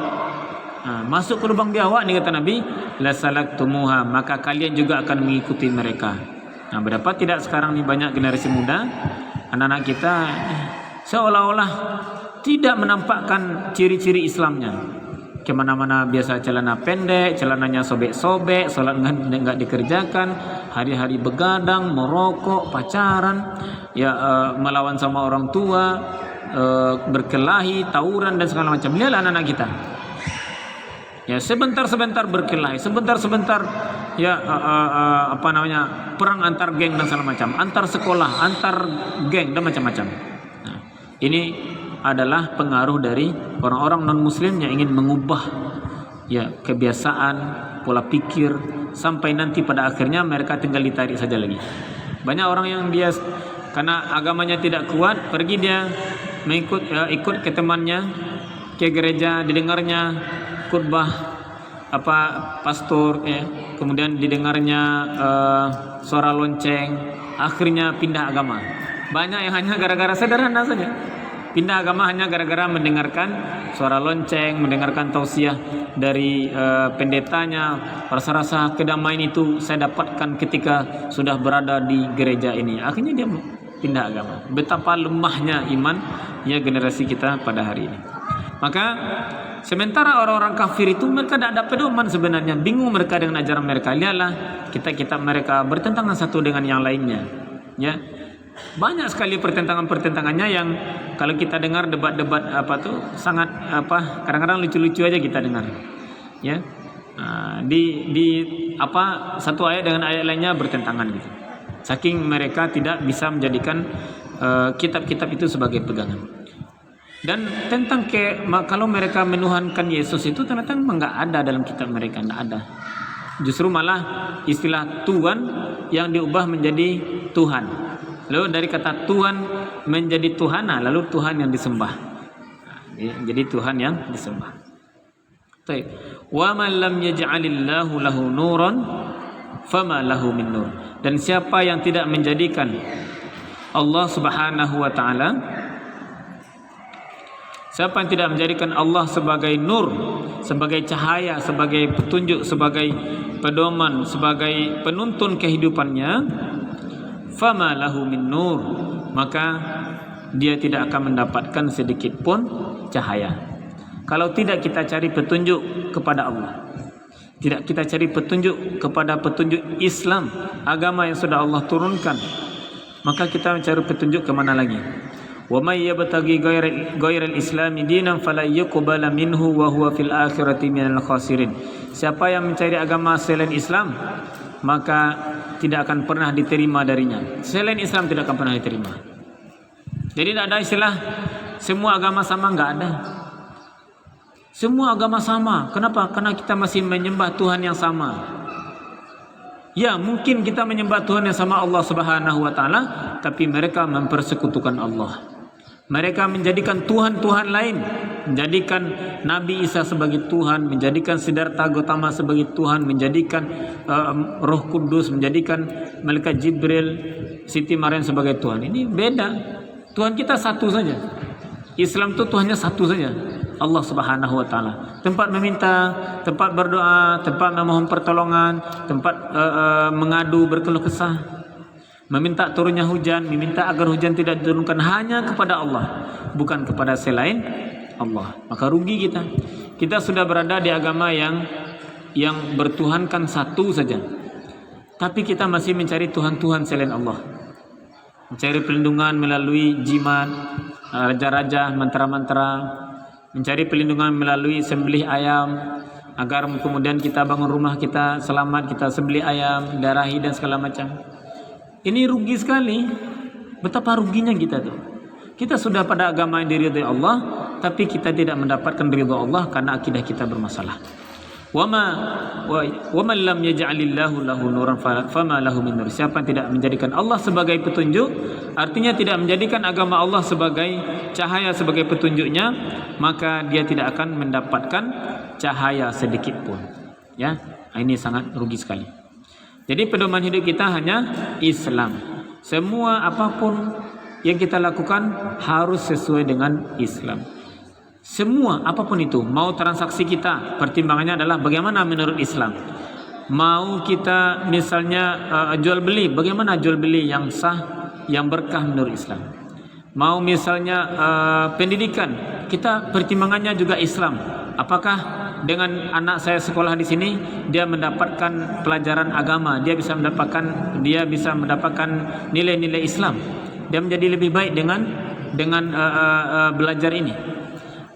[SPEAKER 1] masuk ke lubang biawak ni kata Nabi, lasalaktumuha, maka kalian juga akan mengikuti mereka. Nah, berapa tidak sekarang ni banyak generasi muda, anak-anak kita seolah-olah tidak menampakkan ciri-ciri Islamnya. Kemana-mana biasa celana pendek, celananya sobek-sobek, sholat enggak dikerjakan, hari-hari begadang, merokok, pacaran, ya melawan sama orang tua, berkelahi, tawuran dan segala macam. Lihatlah anak-anak kita. Ya, sebentar-sebentar berkelahi, sebentar-sebentar ya perang antar geng dan segala macam, antar sekolah, antar geng dan macam-macam. Nah, ini adalah pengaruh dari orang-orang non-muslim yang ingin mengubah ya kebiasaan, pola pikir, sampai nanti pada akhirnya mereka tinggal ditarik saja lagi. Banyak orang yang dia karena agamanya tidak kuat, pergi dia ikut ke temannya ke gereja, didengarnya khutbah pastor, kemudian didengarnya suara lonceng, akhirnya pindah agama. Banyak yang hanya gara-gara sederhana saja pindah agama, hanya gara-gara mendengarkan suara lonceng, mendengarkan tausiah dari pendetanya. Rasa-rasa kedamaian itu saya dapatkan ketika sudah berada di gereja ini. Akhirnya dia pindah agama. Betapa lemahnya iman ya generasi kita pada hari ini. Maka sementara orang-orang kafir itu mereka tidak ada pedoman sebenarnya, bingung mereka dengan ajaran mereka. Lihatlah kitab-kitab mereka bertentangan satu dengan yang lainnya. Ya, banyak sekali pertentangan-pertentangannya yang kalau kita dengar debat-debat sangat kadang-kadang lucu-lucu aja kita dengar. Ya, satu ayat dengan ayat lainnya bertentangan gitu. Saking mereka tidak bisa menjadikan kitab-kitab itu sebagai pegangan. Dan tentang kalau mereka menuhankan Yesus itu ternyata enggak ada dalam kitab mereka, enggak ada. Justru malah istilah Tuhan yang diubah menjadi Tuhan. Lalu dari kata Tuhan menjadi Tuhana, lalu Tuhan yang disembah. Jadi Tuhan yang disembah. Baik. Wa man lam yaj'alillahu lahu nuran fama lahu min nur. Dan siapa yang tidak menjadikan Allah Subhanahu wa taala, siapa yang tidak menjadikan Allah sebagai nur, sebagai cahaya, sebagai petunjuk, sebagai pedoman, sebagai penuntun kehidupannya, fama lahu min nur, maka dia tidak akan mendapatkan sedikit pun cahaya. Kalau tidak kita cari petunjuk kepada Allah, tidak kita cari petunjuk kepada petunjuk Islam, agama yang sudah Allah turunkan, maka kita mencari petunjuk kemana lagi? Wa may yabtaghi ghairal islami dinan fala yuqbala minhu wa huwa fil akhirati minal khasirin. Siapa yang mencari agama selain Islam, maka tidak akan pernah diterima darinya. Selain Islam tidak akan pernah diterima. Jadi tidak ada istilah semua agama sama, enggak ada. Semua agama sama. Kenapa? Karena kita masih menyembah Tuhan yang sama. Ya, mungkin kita menyembah Tuhan yang sama, Allah Subhanahu wa taala, tapi mereka mempersekutukan Allah. Mereka menjadikan Tuhan-Tuhan lain, menjadikan Nabi Isa sebagai Tuhan, menjadikan Siddhartha Gautama sebagai Tuhan, menjadikan Roh Kudus, menjadikan Malaikat Jibril, Siti Maryam sebagai Tuhan. Ini beda. Tuhan kita satu saja. Islam itu Tuhannya satu saja, Allah Subhanahu wa taala. Tempat meminta, tempat berdoa, tempat memohon pertolongan, tempat mengadu, berkeluh kesah, meminta turunnya hujan, meminta agar hujan tidak diturunkan hanya kepada Allah, bukan kepada selain Allah. Maka rugi kita. Kita sudah berada di agama yang bertuhankan satu saja, tapi kita masih mencari Tuhan-Tuhan selain Allah. mencari perlindungan melalui jimat, raja-raja, mantra-mantra, mencari perlindungan melalui sembelih ayam agar kemudian kita bangun rumah kita selamat, kita sembelih ayam, darahi dan segala macam. Ini rugi sekali. Betapa ruginya kita tuh. Kita sudah pada agama yang diridhai Allah, tapi kita tidak mendapatkan ridha Allah karena akidah kita bermasalah. Wa man lam yaj'alillahu lahu nuran fama lahu min nur. Siapa yang tidak menjadikan Allah sebagai petunjuk, artinya tidak menjadikan agama Allah sebagai cahaya, sebagai petunjuknya, maka dia tidak akan mendapatkan cahaya sedikit pun. Ya, ini sangat rugi sekali. Jadi pedoman hidup kita hanya Islam. Semua apapun yang kita lakukan harus sesuai dengan Islam. Semua apapun itu, mau transaksi kita, pertimbangannya adalah bagaimana menurut Islam. Mau kita misalnya jual beli, bagaimana jual beli yang sah, yang berkah menurut Islam. Mau misalnya pendidikan, kita pertimbangannya juga Islam. Apakah dengan anak saya sekolah di sini dia mendapatkan pelajaran agama, dia bisa mendapatkan nilai-nilai Islam, dia menjadi lebih baik dengan belajar ini.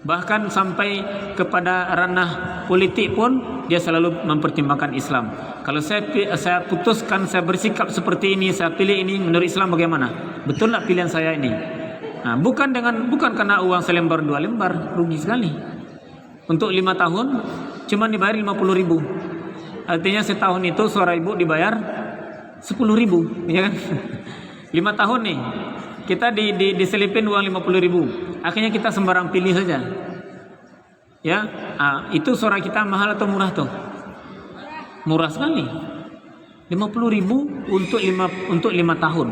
[SPEAKER 1] Bahkan sampai kepada ranah politik pun dia selalu mempertimbangkan Islam. Kalau saya putuskan, saya bersikap seperti ini, saya pilih ini, menurut Islam bagaimana? Betul tak pilihan saya ini? Nah, bukan karena uang selembar 2 lembar, rugi sekali. Untuk 5 tahun cuma dibayar 50.000. Artinya setahun itu suara ibu dibayar 10.000, ya kan? 5 tahun nih kita diselipin uang 50.000. Akhirnya kita sembarang pilih saja. Ya, itu suara kita mahal atau murah tuh? Murah sekali. 50.000 untuk 5 tahun.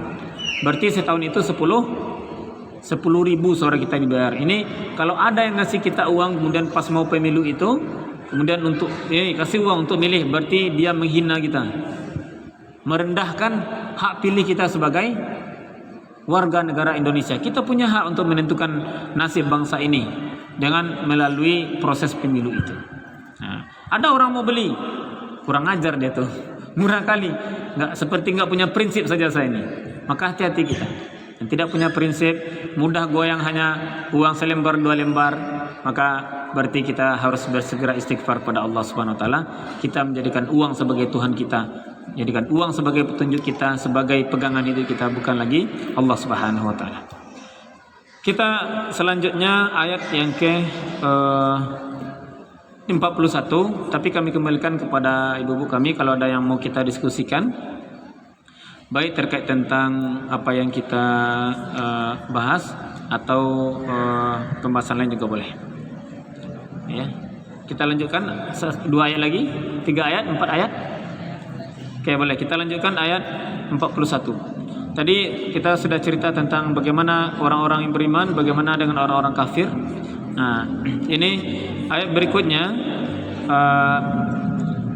[SPEAKER 1] Berarti setahun itu 10.000 suara kita dibayar. Ini kalau ada yang ngasih kita uang kemudian pas mau pemilu itu, kemudian untuk kasih uang untuk milih, berarti dia menghina kita, merendahkan hak pilih kita sebagai warga negara Indonesia. Kita punya hak untuk menentukan nasib bangsa ini dengan melalui proses pemilu itu. Nah, ada orang mau beli, kurang ajar dia tuh, murah kali, nggak punya prinsip saja saya ini. Maka hati-hati kita yang tidak punya prinsip, mudah goyang hanya uang selembar 2 lembar, maka berarti kita harus bersegera istighfar pada Allah Subhanahu wa taala. Kita menjadikan uang sebagai Tuhan kita, jadikan uang sebagai petunjuk kita, sebagai pegangan hidup kita, bukan lagi Allah Subhanahu wa taala. Kita selanjutnya ayat yang ke 41, tapi kami kembalikan kepada ibu-ibu kami kalau ada yang mau kita diskusikan, baik terkait tentang apa yang kita bahas atau pembahasan lain juga boleh. Ya, kita lanjutkan 2 ayat lagi, 3 ayat, 4 ayat. Oke, boleh kita lanjutkan ayat 41. Tadi kita sudah cerita tentang bagaimana orang-orang yang beriman, bagaimana dengan orang-orang kafir. Nah, ini ayat berikutnya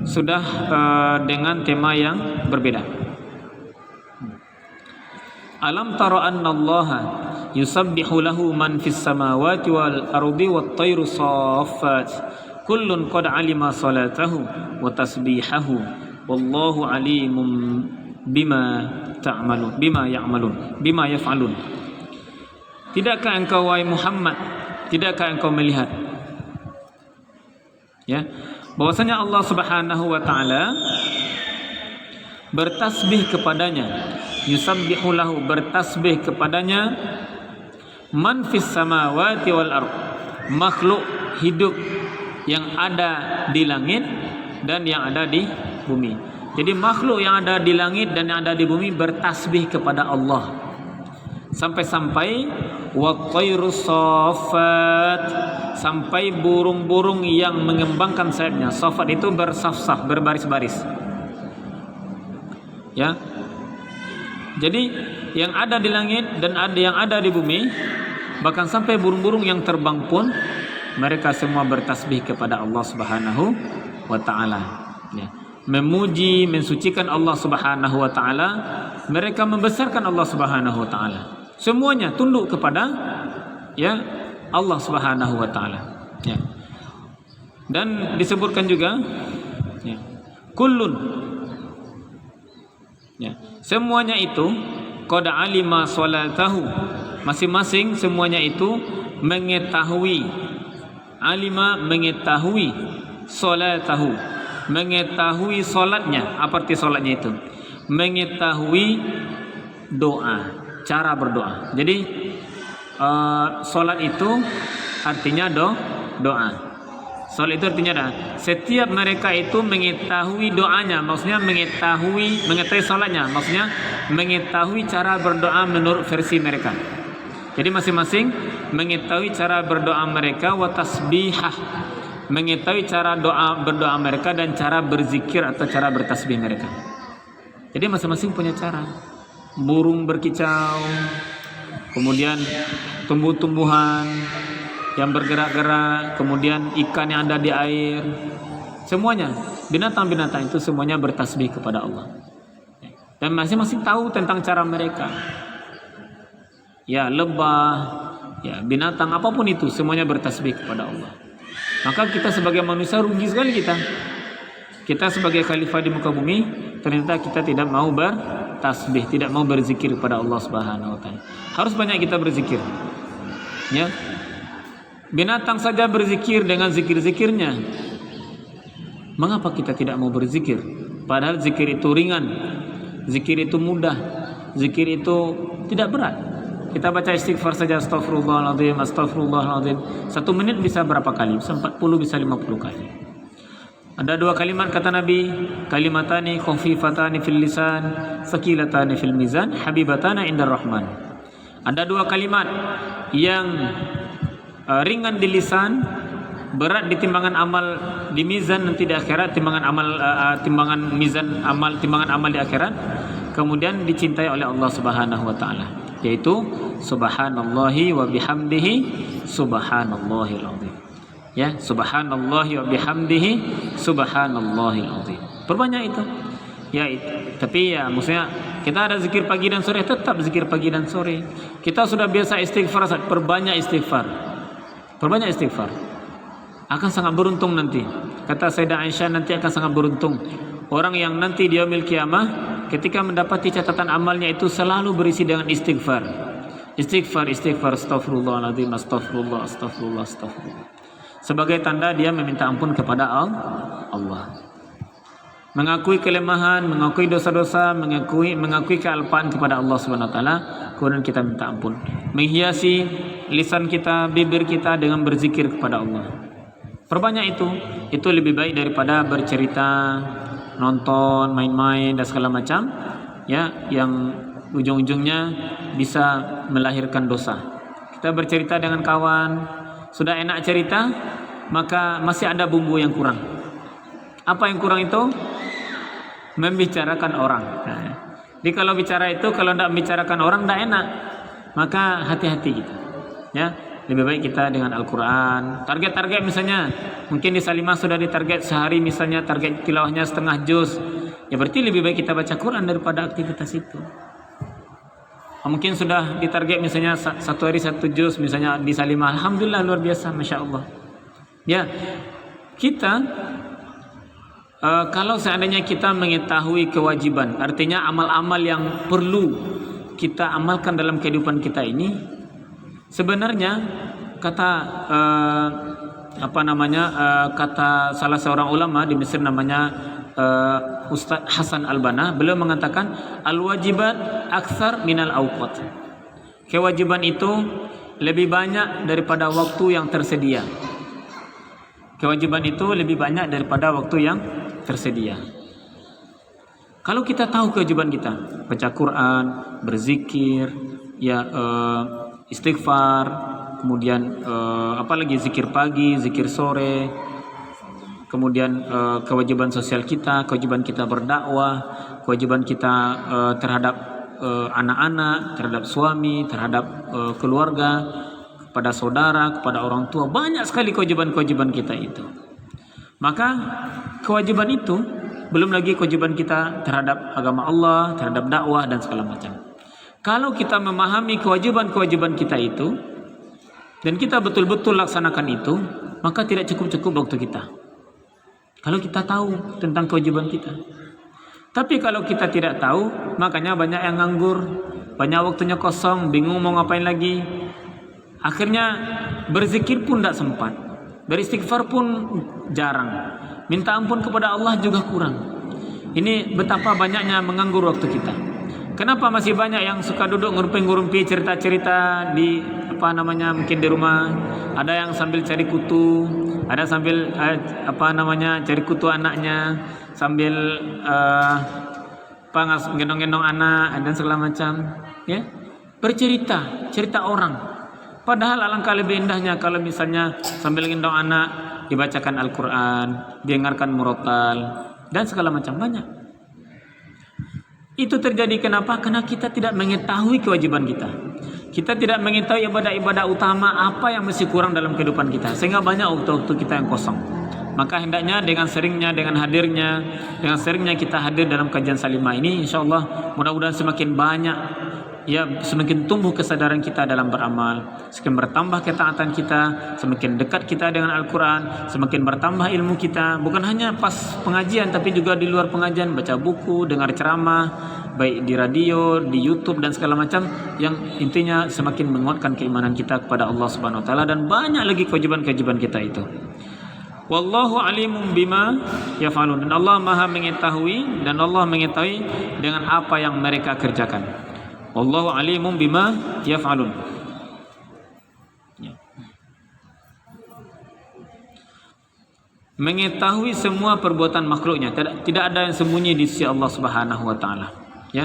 [SPEAKER 1] sudah dengan tema yang berbeda. Alam tara annallaha yusabbihu lahu man fis samawati wal ardi wat tayru saffat kullun qad alima salatahu wa tasbihahu wallahu alimun bima yaf'alun. Tidakkah engkau wahai Muhammad, tidakkah engkau melihat, ya, bahwasanya Allah Subhanahu wa taala bertasbih kepadanya, yusabbihu lahu, bertasbih kepadanya, man fis samawati wal ard, makhluk hidup yang ada di langit dan yang ada di bumi. Jadi makhluk yang ada di langit dan yang ada di bumi bertasbih kepada Allah. Sampai-sampai wa tayrus saffat, sampai burung-burung yang mengembangkan sayapnya. Saffat itu bersaf-saf, berbaris-baris. Ya. Jadi yang ada di langit dan ada yang ada di bumi, bahkan sampai burung-burung yang terbang pun mereka semua bertasbih kepada Allah Subhanahu wa taala. Ya. Memuji, mensucikan Allah Subhanahu wa taala, mereka membesarkan Allah Subhanahu wa taala. Semuanya tunduk kepada Allah Subhanahu wa taala. Ya. Dan disebutkan juga kullun. Ya, semuanya itu qad alima salatahu, masing-masing semuanya itu mengetahui. Alima mengetahui, salatahu mengetahui salatnya. Apa arti salatnya itu? Mengetahui doa, cara berdoa. Jadi salat itu artinya doa. Salat itu artinya doa. Setiap mereka itu mengetahui doanya, maksudnya mengetahui salatnya, maksudnya mengetahui cara berdoa menurut versi mereka. Jadi masing-masing mengetahui cara berdoa mereka, wa tasbihah, mengetahui cara berdoa mereka dan cara berzikir atau cara bertasbih mereka. Jadi masing-masing punya cara. Burung berkicau, kemudian tumbuh-tumbuhan yang bergerak-gerak, kemudian ikan yang ada di air, semuanya, binatang-binatang itu semuanya bertasbih kepada Allah. Dan masing-masing tahu tentang cara mereka. Ya, lebah, ya, binatang apapun itu semuanya bertasbih kepada Allah. Maka kita sebagai manusia rugi sekali kita. Kita sebagai khalifah di muka bumi, ternyata kita tidak mau bertasbih, tidak mau berzikir kepada Allah Subhanahu wa taala. Harus banyak kita berzikir. Ya. Binatang saja berzikir dengan zikir-zikirnya. Mengapa kita tidak mau berzikir? Padahal zikir itu ringan. Zikir itu mudah. Zikir itu tidak berat. Kita baca istighfar saja, astagfirullahaladzim, astagfirullahaladzim. 1 menit bisa berapa kali? Bisa 40, bisa 50 kali. Ada 2 kalimat kata Nabi, kalimatani khafifatani fil lisan, sakilatani fil mizan, habibatana indar rahman. Ada 2 kalimat yang ringan di lisan, berat di timbangan amal di mizan nanti di akhirat, timbangan amal di akhirat, kemudian dicintai oleh Allah Subhanahu wa taala, yaitu subhanallahi wa bihamdihi subhanallahil azim. Ya, subhanallahi wa bihamdihi subhanallahil azim. Perbanyak itu. Ya, tapi ya maksudnya kita ada zikir pagi dan sore, tetap zikir pagi dan sore. Kita sudah biasa istighfar, perbanyak istighfar. Perbanyak istighfar. Akan sangat beruntung nanti. Kata Sayyidah Aisyah, nanti akan sangat beruntung orang yang nanti di yaumil qiyamah ketika mendapati catatan amalnya itu selalu berisi dengan istighfar. Istighfar, astagfirullahaladzim, astagfirullah, astagfirullah, astagfirullah. Sebagai tanda dia meminta ampun kepada Allah. Mengakui kelemahan, mengakui dosa-dosa, mengakui kealpaan kepada Allah Subhanahu wa taala, kemudian kita minta ampun. Menghiasi lisan kita, bibir kita dengan berzikir kepada Allah. Perbanyak itu lebih baik daripada bercerita, nonton, main-main dan segala macam, ya, yang ujung-ujungnya bisa melahirkan dosa. Kita bercerita dengan kawan, sudah enak cerita, maka masih ada bumbu yang kurang. Apa yang kurang itu? Membicarakan orang. Nah, jadi kalau bicara itu, kalau tidak membicarakan orang tidak enak, maka hati-hati kita. Ya, lebih baik kita dengan Al-Quran. Target-target misalnya, mungkin di Salimah sudah ditarget sehari misalnya target tilawahnya setengah juz. Ya berarti lebih baik kita baca Quran daripada aktivitas itu. Mungkin sudah ditarget misalnya 1 hari 1 juz misalnya di Salimah. Alhamdulillah, luar biasa, Masya Allah. Ya, kita kalau seandainya kita mengetahui kewajiban, artinya amal-amal yang perlu kita amalkan dalam kehidupan kita ini, sebenarnya kata kata salah seorang ulama di Mesir namanya Ustadz Hasan Al-Banna, beliau mengatakan al-wajibat aktsar minal awqat. Kewajiban itu lebih banyak daripada waktu yang tersedia. Kewajiban itu lebih banyak daripada waktu yang tersedia. Kalau kita tahu kewajiban kita, baca Quran, berzikir, ya istighfar, kemudian apalagi zikir pagi, zikir sore, kemudian kewajiban sosial kita, kewajiban kita berdakwah, kewajiban kita terhadap anak-anak, terhadap suami, terhadap keluarga, kepada saudara, kepada orang tua, banyak sekali kewajiban-kewajiban kita itu. Maka kewajiban itu belum lagi kewajiban kita terhadap agama Allah, terhadap dakwah dan segala macam. Kalau kita memahami kewajiban-kewajiban kita itu dan kita betul-betul laksanakan itu, maka tidak cukup-cukup waktu kita. Kalau kita tahu tentang kewajiban kita. Tapi kalau kita tidak tahu, makanya banyak yang nganggur, banyak waktunya kosong, bingung mau ngapain lagi. Akhirnya berzikir pun tidak sempat, beristighfar pun jarang, minta ampun kepada Allah juga kurang. Ini betapa banyaknya menganggur waktu kita. Kenapa masih banyak yang suka duduk ngurumpi-ngurumpi cerita-cerita di mungkin di rumah. Ada yang sambil cari kutu, ada sambil cari kutu anaknya, sambil gendong-gendong anak dan segala macam, ya. Cerita orang. Padahal alangkah lebih indahnya kalau misalnya sambil gendong anak dibacakan Al-Quran, dengarkan murotal dan segala macam, banyak. Itu terjadi kenapa? Karena kita tidak mengetahui kewajiban kita. Kita tidak mengetahui ibadah-ibadah utama apa yang masih kurang dalam kehidupan kita, sehingga banyak waktu-waktu kita yang kosong. Maka hendaknya dengan seringnya kita hadir dalam kajian Salimah ini, insyaallah mudah-mudahan semakin banyak, ya, semakin tumbuh kesadaran kita dalam beramal, semakin bertambah ketaatan kita, semakin dekat kita dengan Al-Quran, semakin bertambah ilmu kita, bukan hanya pas pengajian tapi juga di luar pengajian, baca buku, dengar ceramah, baik di radio, di YouTube dan segala macam, yang intinya semakin menguatkan keimanan kita kepada Allah Subhanahu wa taala, dan banyak lagi kewajiban-kewajiban kita itu. Wallahu alimum bima yaf'alun, dan Allah Maha mengetahui, dengan apa yang mereka kerjakan. Wallahu alimum bima yaf'alun. Mengetahui semua perbuatan makhluknya, tidak ada yang sembunyi di sisi Allah Subhanahu wa taala, ya.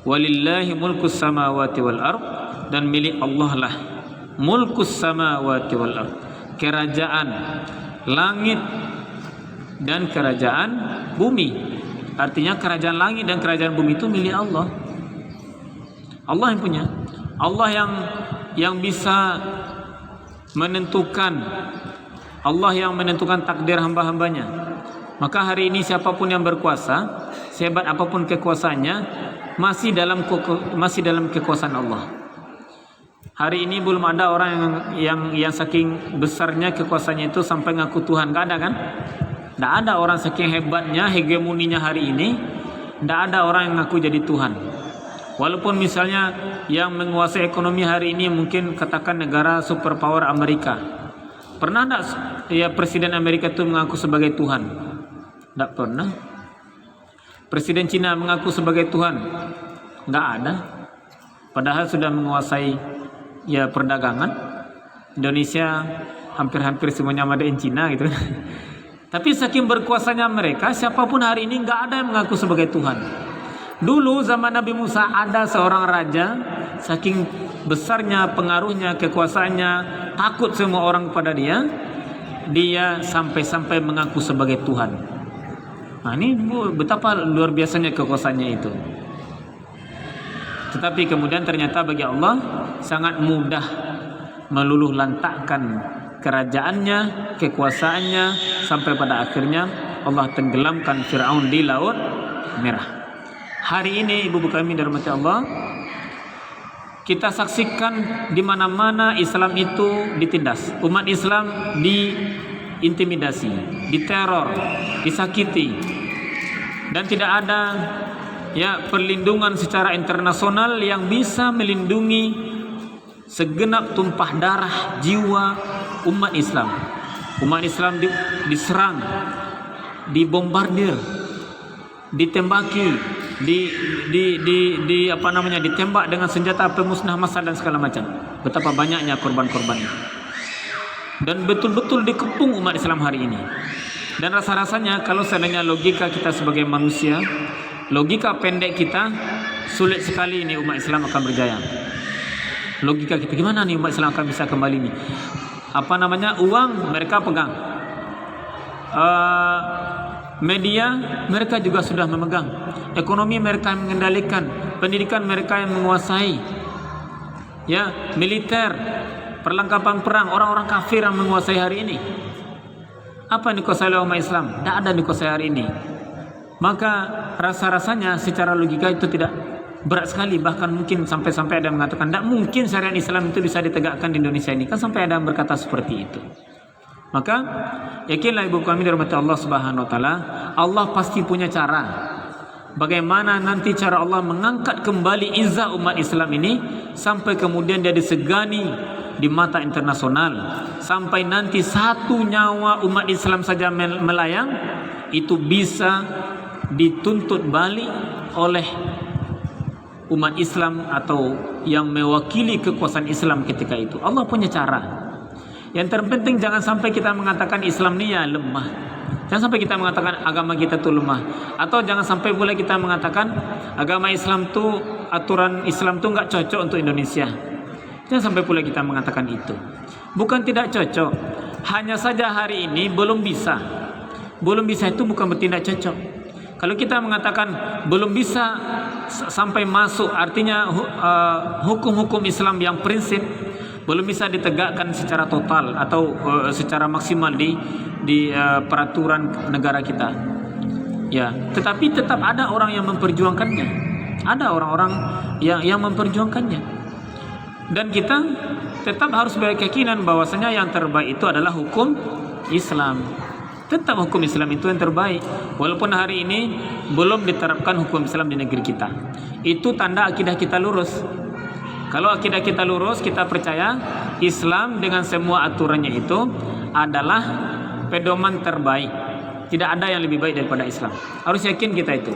[SPEAKER 1] Walillahi mulkus samawati wal ard, dan milik Allah lah mulkus samawati wal ard, kerajaan langit dan kerajaan bumi. Artinya kerajaan langit dan kerajaan bumi itu milik Allah. Allah yang punya. Allah yang bisa menentukan. Allah yang menentukan takdir hamba-hambanya. Maka hari ini siapapun yang berkuasa, sehebat apapun kekuasaannya, masih dalam kekuasaan Allah. Hari ini belum ada orang yang saking besarnya kekuasaannya itu sampai ngaku Tuhan. Gak ada kan? Tidak ada orang saking hebatnya, hegemoninya hari ini, tidak ada orang yang ngaku jadi Tuhan. Walaupun misalnya yang menguasai ekonomi hari ini mungkin katakan negara superpower Amerika. Pernah tidak ya Presiden Amerika itu mengaku sebagai Tuhan? Tidak pernah. Presiden Cina mengaku sebagai Tuhan? Tidak ada. Padahal sudah menguasai ya perdagangan. Indonesia hampir-hampir semuanya made in Cina gitu. Tapi saking berkuasanya mereka, siapapun hari ini nggak ada yang mengaku sebagai Tuhan. Dulu zaman Nabi Musa ada seorang raja, saking besarnya pengaruhnya, kekuasaannya, takut semua orang kepada dia sampai-sampai mengaku sebagai Tuhan. Nah ini betapa luar biasanya kekuasaannya itu. Tetapi kemudian ternyata bagi Allah sangat mudah meluluh lantakkan kerajaannya, kekuasaannya, sampai pada akhirnya Allah tenggelamkan Fir'aun di Laut Merah. Hari ini ibu kami dirahmati Allah, kita saksikan di mana-mana Islam itu ditindas, umat Islam diintimidasi, diteror, disakiti, dan tidak ada ya perlindungan secara internasional yang bisa melindungi segenap tumpah darah jiwa umat Islam. Umat Islam diserang, dibombardir, ditembaki, ditembak dengan senjata pemusnah massal dan segala macam. Betapa banyaknya korban-korban itu. Dan betul-betul dikepung umat Islam hari ini. Dan rasa-rasanya kalau seandainya logika kita sebagai manusia, logika pendek kita, sulit sekali ini umat Islam akan berjaya. Logika kita gimana nih umat Islam akan bisa kembali nih? Uang mereka pegang, media mereka juga sudah memegang, ekonomi mereka yang mengendalikan, pendidikan mereka yang menguasai, ya, militer, perlengkapan perang orang-orang kafir yang menguasai hari ini. Apa yang dikuasai oleh umat Islam? Tidak ada yang dikuasai hari ini. Maka rasa-rasanya secara logika itu tidak berat sekali, bahkan mungkin sampai-sampai ada yang mengatakan tidak mungkin syariat Islam itu bisa ditegakkan di Indonesia ini, kan sampai ada yang berkata seperti itu. Maka yakinlah ibu kami dirahmati Allah Subhanahu wa taala, Allah pasti punya cara bagaimana nanti cara Allah mengangkat kembali izzah umat Islam ini sampai kemudian dia disegani di mata internasional, sampai nanti satu nyawa umat Islam saja melayang itu bisa dituntut balik oleh umat Islam atau yang mewakili kekuasaan Islam ketika itu. Allah punya cara. Yang terpenting jangan sampai kita mengatakan Islam ni ya lemah. Jangan sampai kita mengatakan agama kita tu lemah, atau jangan sampai pula kita mengatakan agama Islam tu, aturan Islam tu enggak cocok untuk Indonesia. Jangan sampai pula kita mengatakan itu. Bukan tidak cocok, hanya saja hari ini belum bisa. Belum bisa itu bukan berarti tidak cocok. Kalau kita mengatakan belum bisa sampai masuk, artinya hukum-hukum Islam yang prinsip belum bisa ditegakkan secara total atau secara maksimal di peraturan negara kita. Ya, tetapi tetap ada orang yang memperjuangkannya. Ada orang-orang yang memperjuangkannya. Dan kita tetap harus berkeyakinan bahwasanya yang terbaik itu adalah hukum Islam. Tetap hukum Islam itu yang terbaik. Walaupun hari ini belum diterapkan hukum Islam di negeri kita. Itu tanda akidah kita lurus. Kalau akidah kita lurus, kita percaya Islam dengan semua aturannya itu adalah pedoman terbaik. Tidak ada yang lebih baik daripada Islam. Harus yakin kita itu.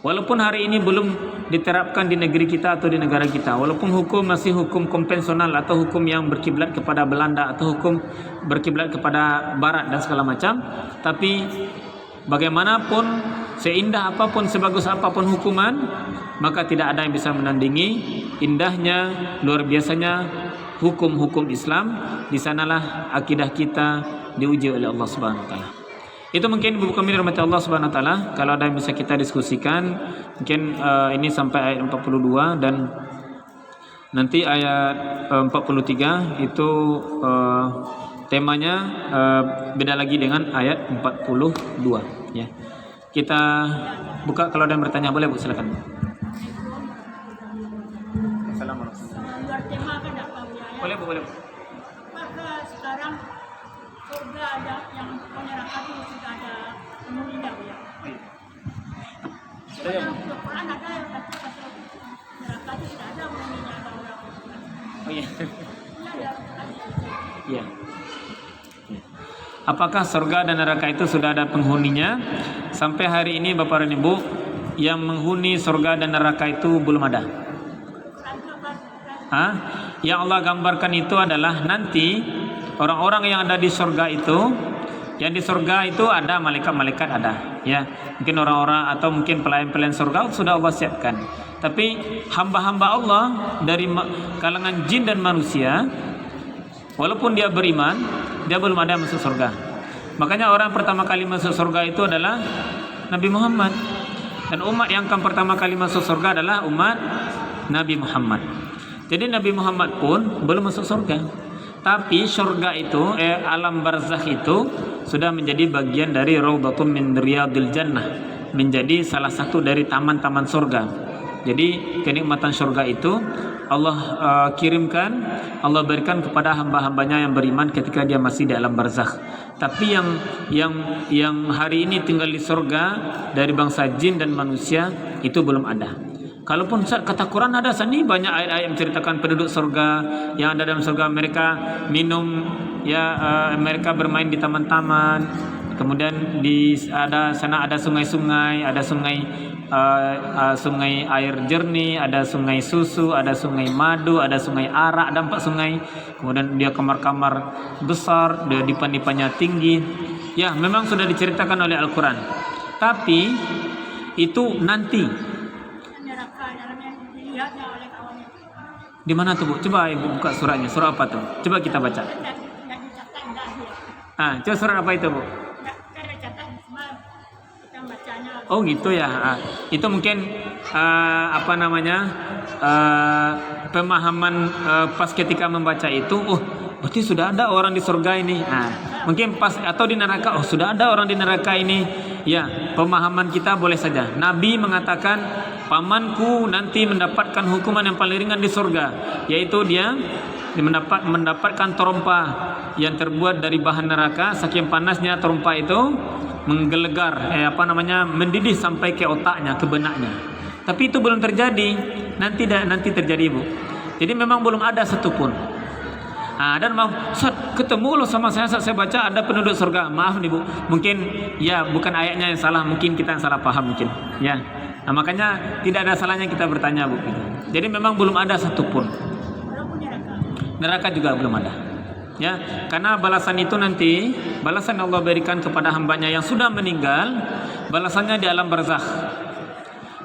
[SPEAKER 1] Walaupun hari ini belum diterapkan di negeri kita atau di negara kita, walaupun hukum masih hukum konvensional atau hukum yang berkiblat kepada Belanda atau hukum berkiblat kepada Barat dan segala macam, tapi bagaimanapun, seindah apapun, sebagus apapun hukuman, maka tidak ada yang bisa menandingi indahnya, luar biasanya hukum-hukum Islam. Di sanalah akidah kita diuji oleh Allah Subhanahu wa taala. Itu mungkin buku kami rahmat Allah Subhanahu wa taala. Kalau ada yang bisa kita diskusikan, mungkin ini sampai ayat 42 dan nanti ayat 43 itu temanya beda lagi dengan ayat 42 ya. Kita buka, kalau ada yang bertanya boleh Bu, silakan. Assalamualaikum. Boleh Bu, boleh Bu.
[SPEAKER 2] Maka sekarang surga ada yang neraka itu sudah ada penghuninya ya. Sekarang Quran ada yang kata neraka itu tidak ada penghuninya, ada orang.
[SPEAKER 1] Oh iya.
[SPEAKER 2] Iya.
[SPEAKER 1] Apakah surga dan neraka itu sudah ada penghuninya? Sampai hari ini Bapak dan Ibu, yang menghuni surga dan neraka itu belum ada. Yang Allah gambarkan itu adalah nanti orang-orang yang ada di surga itu, yang di surga itu ada malaikat-malaikat ada, ya. Mungkin orang-orang atau mungkin pelayan-pelayan surga sudah Allah siapkan. Tapi hamba-hamba Allah dari kalangan jin dan manusia, walaupun dia beriman, dia belum ada masuk surga. Makanya orang pertama kali masuk surga itu adalah Nabi Muhammad. Dan umat yang akan pertama kali masuk surga adalah umat Nabi Muhammad. Jadi Nabi Muhammad pun belum masuk surga. Tapi surga itu, alam barzakh itu sudah menjadi bagian dari Raudhatun min Riyadil Jannah, menjadi salah satu dari taman-taman surga. Jadi kenikmatan surga itu Allah kirimkan, Allah berikan kepada hamba-hambanya yang beriman ketika dia masih di alam barzakh. Tapi yang hari ini tinggal di surga dari bangsa jin dan manusia itu belum ada. Kalaupun kata Quran ada sini banyak ayat-ayat menceritakan penduduk surga yang ada dalam surga, mereka minum ya, mereka bermain di taman-taman, kemudian di sana ada sungai-sungai, ada sungai air jernih, ada sungai susu, ada sungai madu, ada sungai arak, ada 4 sungai. Kemudian dia kamar-kamar besar, dia dipan-dipannya tinggi. Ya, memang sudah diceritakan oleh Al-Quran. Tapi itu nanti. Di mana tuh Bu? Coba Ibu buka suratnya. Surah apa tuh? Coba kita baca. Coba surat apa itu Bu? Oh gitu ya. Itu mungkin pemahaman pas ketika membaca itu, oh berarti sudah ada orang di surga ini. Mungkin pas atau di neraka, oh sudah ada orang di neraka ini. Ya, pemahaman kita boleh saja. Nabi mengatakan pamanku nanti mendapatkan hukuman yang paling ringan di surga, yaitu dia mendapatkan terompa yang terbuat dari bahan neraka. Saking panasnya terompa itu, menggelegar, mendidih sampai ke otaknya, ke benaknya. Tapi itu belum terjadi. Nanti terjadi, Bu. Jadi memang belum ada satupun. Dan maaf, Ustaz, ketemu loh sama saya saat saya baca ada penduduk surga. Maaf nih, Bu, mungkin ya bukan ayatnya yang salah, mungkin kita yang salah paham mungkin. Ya, makanya tidak ada salahnya kita bertanya, Bu. Jadi memang belum ada satupun. Neraka juga belum ada. Ya, karena balasan itu nanti, balasan Allah berikan kepada hambanya yang sudah meninggal, balasannya di alam barzakh.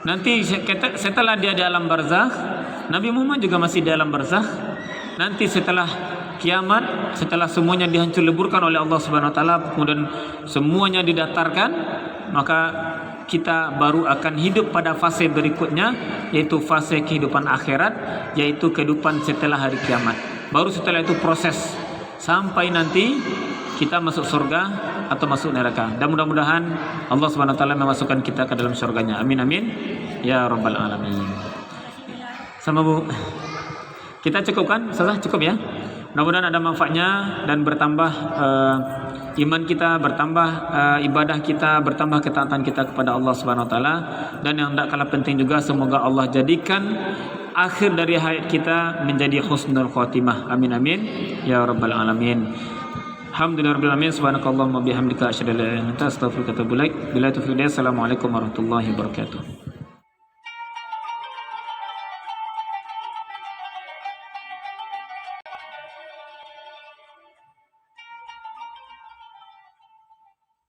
[SPEAKER 1] Nanti setelah dia di alam barzakh, Nabi Muhammad juga masih di alam barzakh. Nanti setelah kiamat, setelah semuanya dihancur leburkan oleh Allah Subhanahu wa taala, kemudian semuanya didatarkan, maka kita baru akan hidup pada fase berikutnya, yaitu fase kehidupan akhirat, yaitu kehidupan setelah hari kiamat. Baru setelah itu proses sampai nanti kita masuk surga atau masuk neraka. Dan mudah-mudahan Allah Subhanahu wa taala memasukkan kita ke dalam surganya. Amin amin ya rabbal alamin. Sama, Bu. Kita cukupkan? Cukup ya. Mudah-mudahan ada manfaatnya dan bertambah iman kita, bertambah ibadah kita, bertambah ketaatan kita kepada Allah Subhanahu wa taala. Dan yang tidak kalah penting juga, semoga Allah jadikan akhir dari hayat kita menjadi husnul khotimah. Amin amin ya rabbal alamin. Alhamdulillahirabbil alamin. Subhanakallahumma bihamdika asyhadu an la ilaha illa anta astaghfiruka wa atubu ilaik. Billahi taufiq. Assalamualaikum warahmatullahi wabarakatuh.